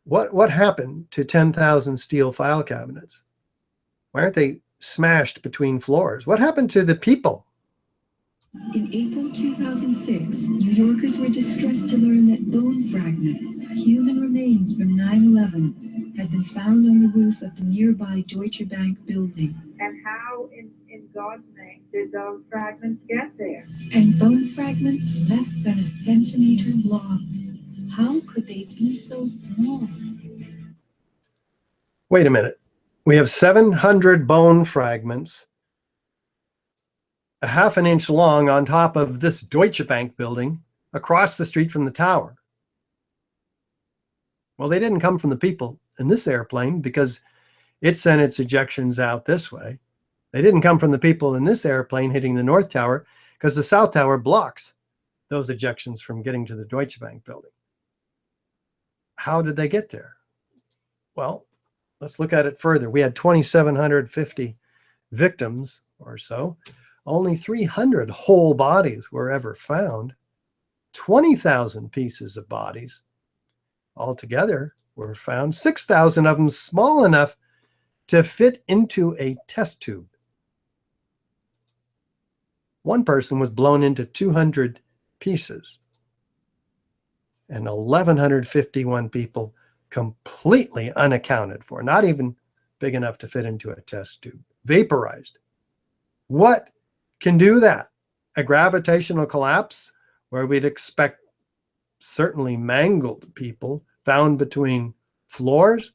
What happened to 10,000 steel file cabinets? Why aren't they smashed between floors? What happened to the people? In April 2006, New Yorkers were distressed to learn that bone fragments, human remains from 9/11, had been found on the roof of the nearby Deutsche Bank building. And how, in God's name, did those fragments get there? And bone fragments less than a centimeter long. How could they be so small? Wait a minute. We have 700 bone fragments, a half an inch long, on top of this Deutsche Bank building across the street from the tower. Well, they didn't come from the people in this airplane because it sent its ejections out this way. They didn't come from the people in this airplane hitting the North Tower, because the South Tower blocks those ejections from getting to the Deutsche Bank building. How did they get there? Well, let's look at it further. We had 2,750 victims or so. Only 300 whole bodies were ever found. 20,000 pieces of bodies altogether were found. 6,000 of them small enough to fit into a test tube. One person was blown into 200 pieces, and 1,151 people completely unaccounted for, not even big enough to fit into a test tube, vaporized. What can do that? A gravitational collapse, where we'd expect certainly mangled people found between floors?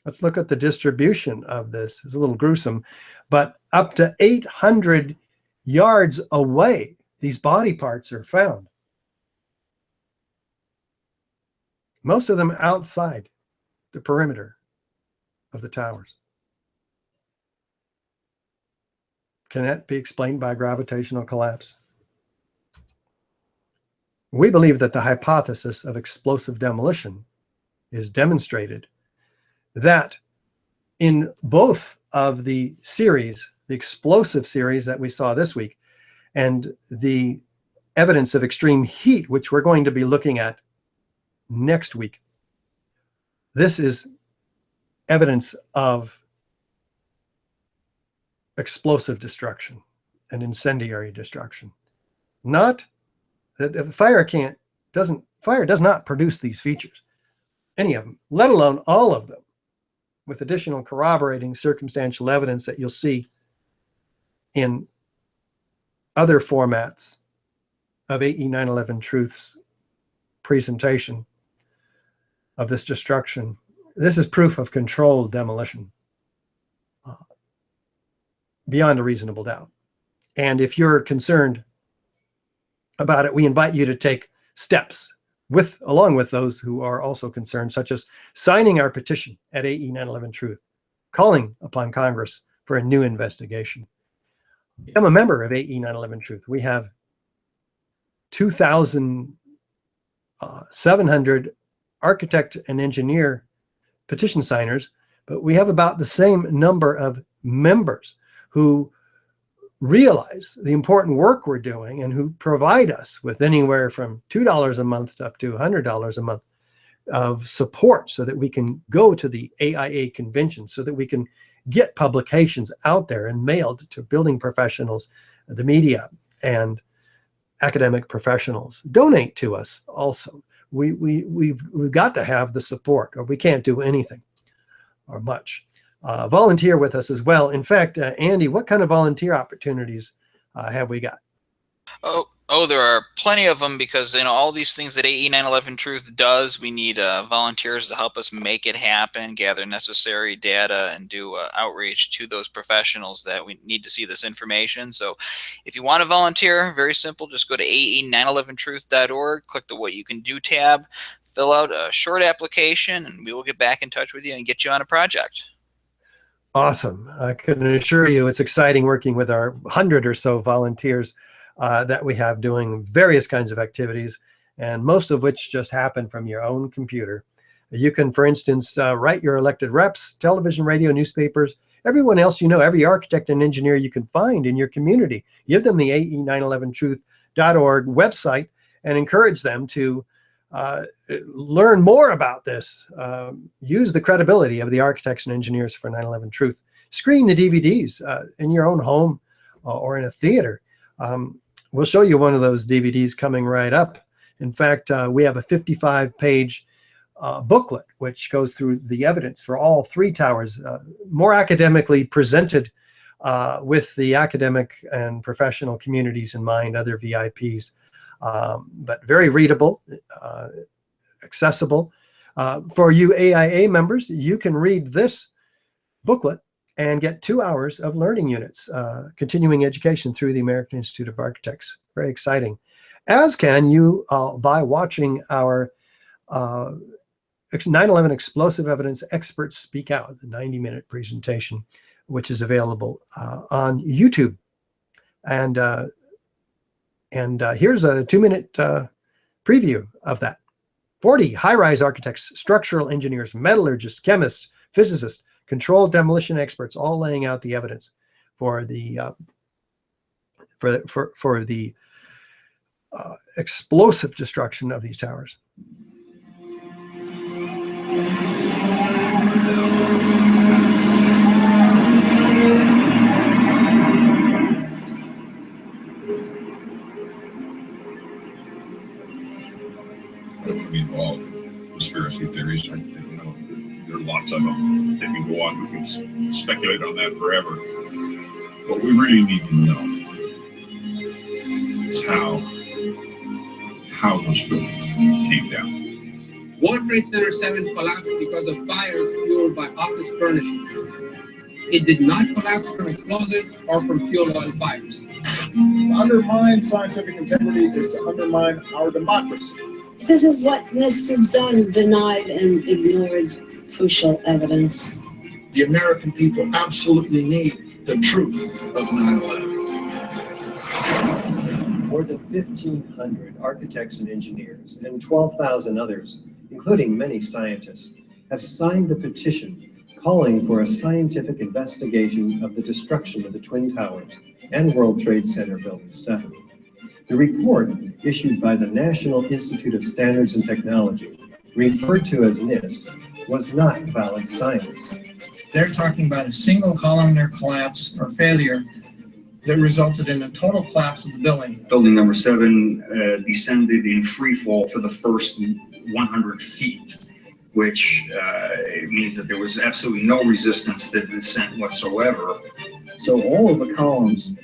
Let's look at the distribution of this. It's a little gruesome, but up to 800 yards away, these body parts are found. Most of them outside the perimeter of the towers. Can that be explained by gravitational collapse? We believe that the hypothesis of explosive demolition is demonstrated that in both of the series, the explosive series that we saw this week, and the evidence of extreme heat, which we're going to be looking at next week, this is evidence of explosive destruction and incendiary destruction. Not that fire does not produce these features, any of them, let alone all of them, with additional corroborating circumstantial evidence that you'll see in other formats of AE911Truth's presentation of this destruction. This is proof of controlled demolition beyond a reasonable doubt. And if you're concerned about it, we invite you to take steps along with those who are also concerned, such as signing our petition at AE911Truth, calling upon Congress for a new investigation. Become a member of AE911Truth. We have 2,700 architect and engineer petition signers, but we have about the same number of members who realize the important work we're doing and who provide us with anywhere from $2 a month to up to $100 a month of support so that we can go to the AIA convention, so that we can get publications out there and mailed to building professionals, the media, and academic professionals. Donate to us also. We've got to have the support, or we can't do anything or much. Volunteer with us as well. In fact, Andy, what kind of volunteer opportunities have we got? Oh, there are plenty of them, because all these things that AE911Truth does, we need volunteers to help us make it happen, gather necessary data, and do outreach to those professionals that we need to see this information. So if you want to volunteer, very simple, just go to AE911Truth.org, click the What You Can Do tab, fill out a short application, and we will get back in touch with you and get you on a project. Awesome. I can assure you it's exciting working with our 100 or so volunteers that we have doing various kinds of activities, and most of which just happen from your own computer. You can, for instance, write your elected reps, television, radio, newspapers, everyone else you know, every architect and engineer you can find in your community. Give them the AE911Truth.org website and encourage them to learn more about this. Use the credibility of the architects and engineers for 911Truth. Screen the DVDs in your own home or in a theater. We'll show you one of those DVDs coming right up. In fact, we have a 55-page booklet which goes through the evidence for all three towers, more academically presented with the academic and professional communities in mind, other VIPs, but very readable, accessible. For you AIA members, you can read this booklet and get 2 hours of learning units, continuing education through the American Institute of Architects. Very exciting. As can you by watching our 9/11 Explosive Evidence Experts Speak Out, the 90-minute presentation, which is available on YouTube. And here's a 2-minute preview of that. 40 high-rise architects, structural engineers, metallurgists, chemists, physicists, controlled demolition experts, all laying out the evidence for the explosive destruction of these towers. I don't want to be involved in conspiracy theories. You know, there are lots of them. They can go on. We can speculate on that forever. What we really need to know is how those buildings came down. World Trade Center 7 collapsed because of fires fueled by office furnishings. It did not collapse from explosives or from fuel oil fires. To undermine scientific integrity is to undermine our democracy. This is what NIST has done, denied and ignored crucial evidence. The American people absolutely need the truth of 9/11. More than 1,500 architects and engineers and 12,000 others, including many scientists, have signed the petition calling for a scientific investigation of the destruction of the Twin Towers and World Trade Center Building 7. The report, issued by the National Institute of Standards and Technology, referred to as NIST, was not valid science. They're talking about a single columnar collapse or failure that resulted in a total collapse of the building. Building number 7 descended in free fall for the first 100 feet, which means that there was absolutely no resistance to the descent whatsoever. So all of the columns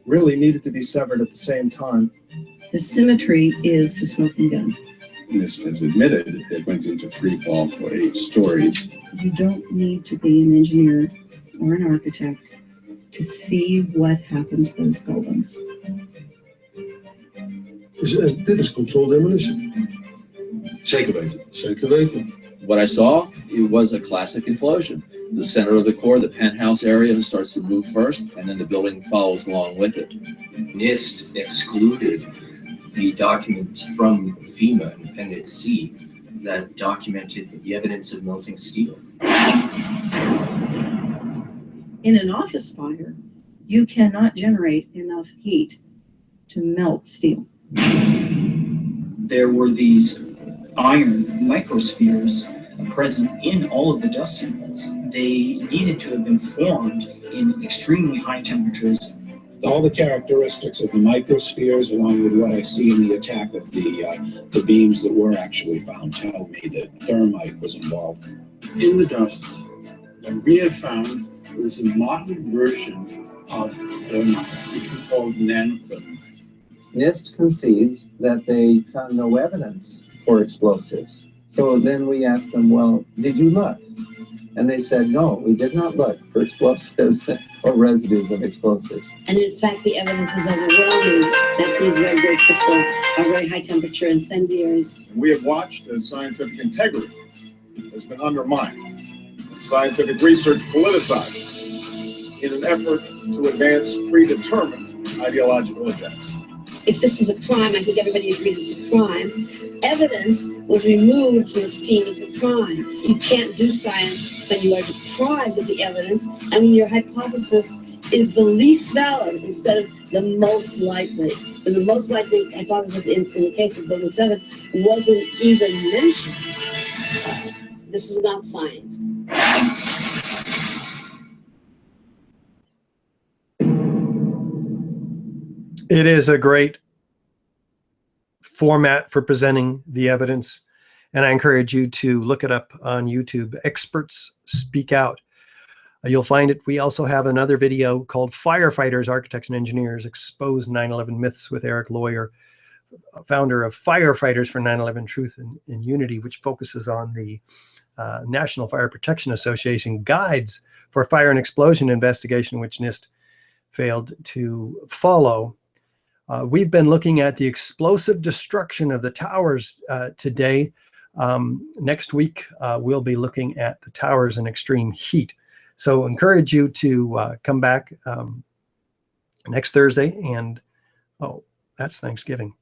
really needed to be severed at the same time. The symmetry is the smoking gun. NIST has admitted it went into free fall for 8 stories. You don't need to be an engineer or an architect to see what happened to those buildings. Dit is controlled demolition. Zeker weten. Zeker weten. What I saw, it was a classic implosion. The center of the core, the penthouse area, starts to move first, and then the building follows along with it. NIST excluded the documents from FEMA Appendix C that documented the evidence of melting steel. In an office fire, you cannot generate enough heat to melt steel. There were these iron microspheres present in all of the dust samples. They needed to have been formed in extremely high temperatures. All the characteristics of the microspheres, along with what I see in the attack of the beams that were actually found, tell me that thermite was involved. In the dust, what we have found is a modern version of thermite, which we call nanothermite. NIST concedes that they found no evidence for explosives. So then we asked them, well, did you look? And they said, no, we did not look for explosives or residues of explosives. And in fact, the evidence is overwhelming that these red-grade crystals are very high temperature incendiaries. We have watched as scientific integrity has been undermined, scientific research politicized in an effort to advance predetermined ideological agendas. If this is a crime, I think everybody agrees it's a crime. Evidence was removed from the scene of the crime. You can't do science when you are deprived of the evidence and when your hypothesis is the least valid instead of the most likely. And the most likely hypothesis in the case of Building 7 wasn't even mentioned. This is not science. It is a great format for presenting the evidence, and I encourage you to look it up on YouTube. Experts Speak Out. You'll find it. We also have another video called Firefighters, Architects, and Engineers Expose 9/11 Myths with Eric Lawyer, founder of Firefighters for 9/11 Truth and Unity, which focuses on the National Fire Protection Association guides for fire and explosion investigation, which NIST failed to follow. We've been looking at the explosive destruction of the towers today. Next week, we'll be looking at the towers in extreme heat. So encourage you to come back next Thursday. And, oh, that's Thanksgiving.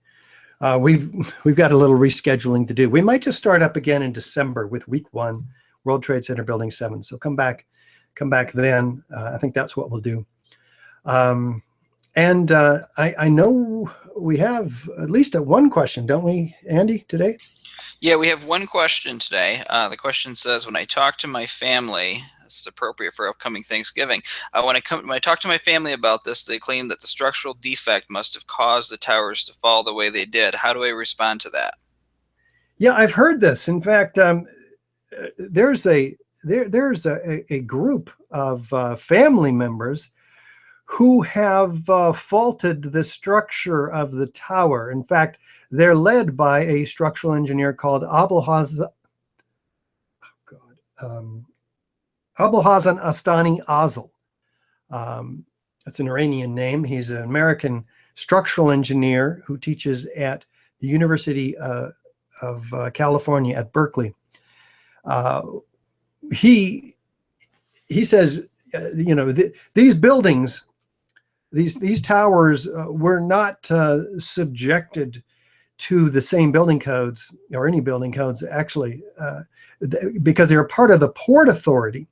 We've got a little rescheduling to do. We might just start up again in December with week 1, World Trade Center Building 7. So come back then. I think that's what we'll do. I know we have at least one question, don't we, Andy, today? Yeah, we have one question today. The question says, when I talk to my family, this is appropriate for upcoming Thanksgiving, when I talk to my family about this, they claim that the structural defect must have caused the towers to fall the way they did. How do I respond to that? Yeah, I've heard this. In fact, there's a group of family members who have faulted the structure of the tower. In fact, they're led by a structural engineer called Abolhassan Astani Azal. That's an Iranian name. He's an American structural engineer who teaches at the University of California at Berkeley. He says, these buildings, these towers were not subjected to the same building codes or any building codes, actually, because they're part of the Port Authority,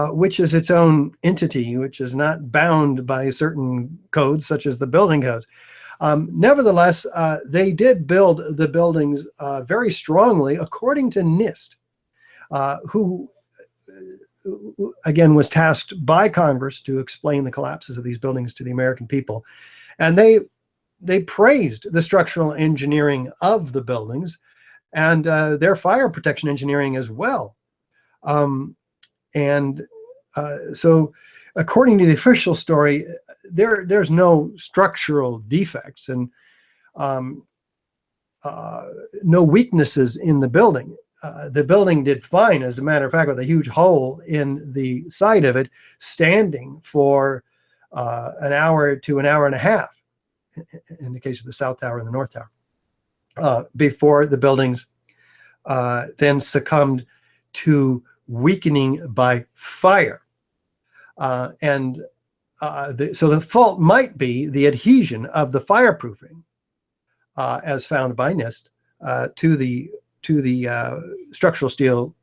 which is its own entity, which is not bound by certain codes such as the building codes. Nevertheless, they did build the buildings very strongly, according to NIST, who again was tasked by Congress to explain the collapses of these buildings to the American people. And they praised the structural engineering of the buildings and their fire protection engineering as well. So according to the official story, there's no structural defects and no weaknesses in the building. The building did fine, as a matter of fact, with a huge hole in the side of it, standing for an hour to an hour and a half, in the case of the South Tower and the North Tower, before the buildings then succumbed to weakening by fire. So the fault might be the adhesion of the fireproofing, as found by NIST, to the structural steel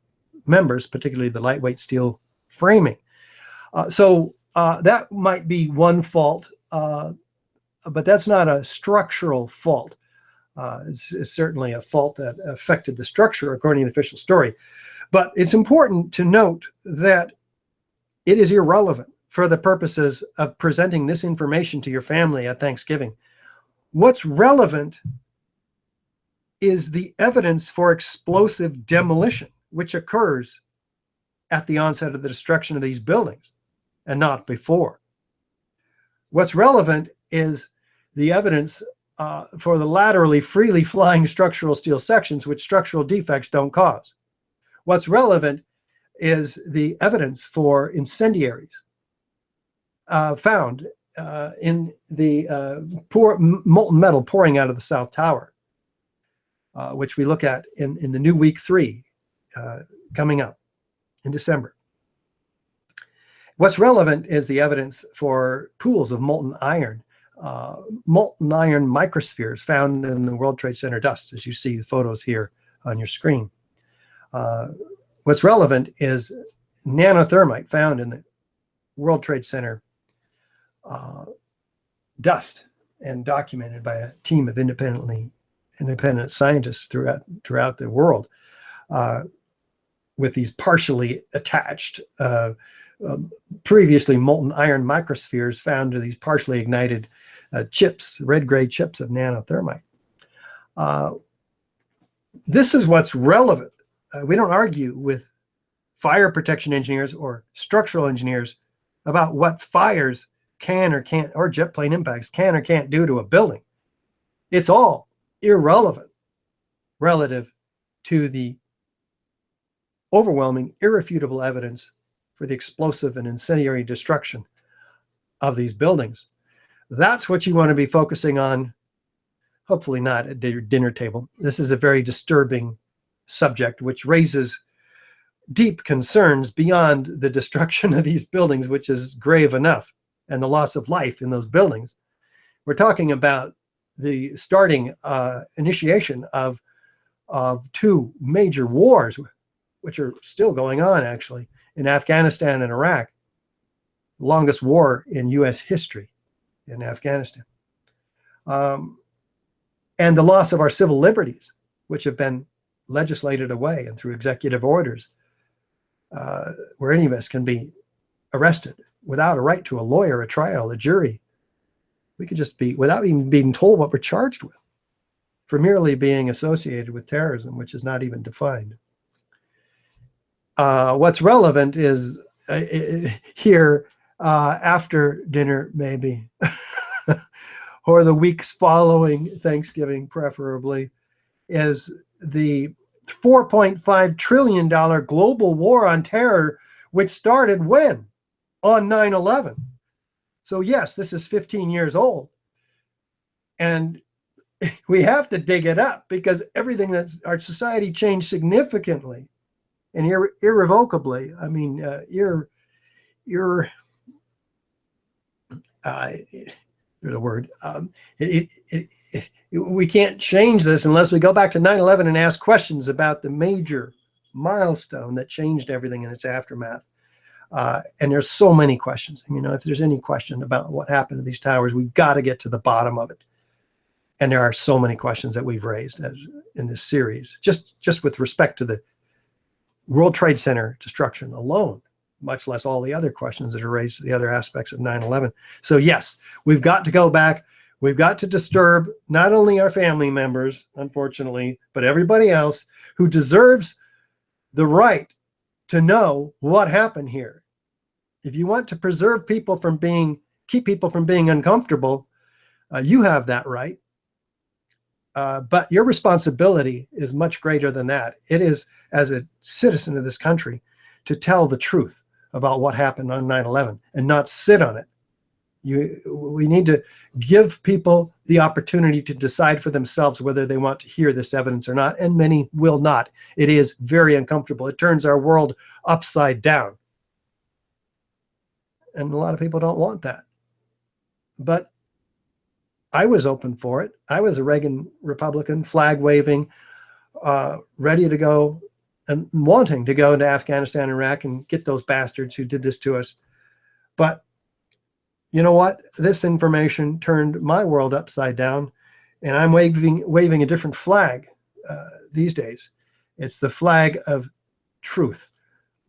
members, particularly the lightweight steel framing. So that might be one fault, but that's not a structural fault. It's certainly a fault that affected the structure, according to the official story. But it's important to note that it is irrelevant for the purposes of presenting this information to your family at Thanksgiving. What's relevant is the evidence for explosive demolition, which occurs at the onset of the destruction of these buildings and not before. What's relevant is the evidence for the laterally freely flying structural steel sections, which structural defects don't cause. What's relevant is the evidence for incendiaries found in the molten metal pouring out of the South Tower, which we look at in the new week 3 coming up in December. What's relevant is the evidence for pools of molten iron microspheres found in the World Trade Center dust, as you see the photos here on your screen. What's relevant is nanothermite found in the World Trade Center dust and documented by a team of independent scientists throughout the world, with these partially attached previously molten iron microspheres found to these partially ignited chips, red-gray chips of nanothermite. This is what's relevant. We don't argue with fire protection engineers or structural engineers about what fires can or can't, or jet plane impacts can or can't do to a building. It's all irrelevant relative to the overwhelming, irrefutable evidence for the explosive and incendiary destruction of these buildings. That's what you want to be focusing on, hopefully not at your dinner table. This is a very disturbing subject, which raises deep concerns beyond the destruction of these buildings, which is grave enough, and the loss of life in those buildings. We're talking about the starting initiation of two major wars, which are still going on actually, in Afghanistan and Iraq. The longest war in US history in Afghanistan. And the loss of our civil liberties, which have been legislated away and through executive orders, where any of us can be arrested without a right to a lawyer, a trial, a jury. We could just be, without even being told what we're charged with, for merely being associated with terrorism, which is not even defined. What's relevant is here after dinner, maybe, or the weeks following Thanksgiving, preferably, is the $4.5 trillion global war on terror, which started when? On 9/11. So yes, this is 15 years old. And we have to dig it up because everything that's our society changed significantly and irrevocably. I mean, there's a word. We can't change this unless we go back to 9/11 and ask questions about the major milestone that changed everything in its aftermath. And there's so many questions. You know, if there's any question about what happened to these towers, we've got to get to the bottom of it. And there are so many questions that we've raised in this series, just with respect to the World Trade Center destruction alone, much less all the other questions that are raised, the other aspects of 9/11. So yes, we've got to go back. We've got to disturb not only our family members, unfortunately, but everybody else who deserves the right to know what happened here. If you want to preserve people from keep people from being uncomfortable, you have that right. But your responsibility is much greater than that. It is, as a citizen of this country, to tell the truth about what happened on 9/11 and not sit on it. We need to give people the opportunity to decide for themselves whether they want to hear this evidence or not, and many will not. It is very uncomfortable. It turns our world upside down. And a lot of people don't want that. But I was open for it. I was a Reagan Republican, flag waving, ready to go and wanting to go into Afghanistan and Iraq and get those bastards who did this to us. But you know what? This information turned my world upside down, and I'm waving a different flag these days. It's the flag of truth.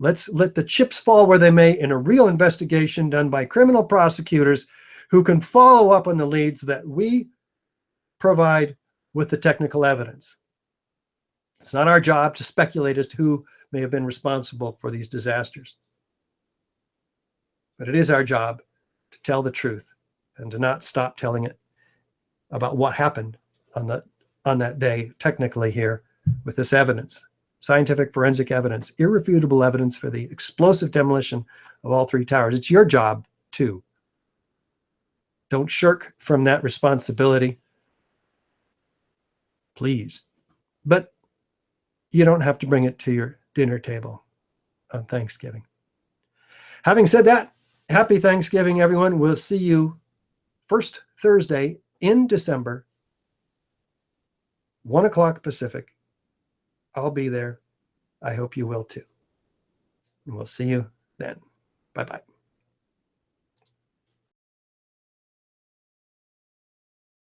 Let's let the chips fall where they may in a real investigation done by criminal prosecutors who can follow up on the leads that we provide with the technical evidence. It's not our job to speculate as to who may have been responsible for these disasters. But it is our job to tell the truth and to not stop telling it about what happened on that day, technically here, with this evidence. Scientific forensic evidence, irrefutable evidence for the explosive demolition of all three towers. It's your job too. Don't shirk from that responsibility, please. But you don't have to bring it to your dinner table on Thanksgiving. Having said that, happy Thanksgiving, everyone. We'll see you first Thursday in December, 1 o'clock Pacific. I'll be there. I hope you will too. And we'll see you then. Bye-bye.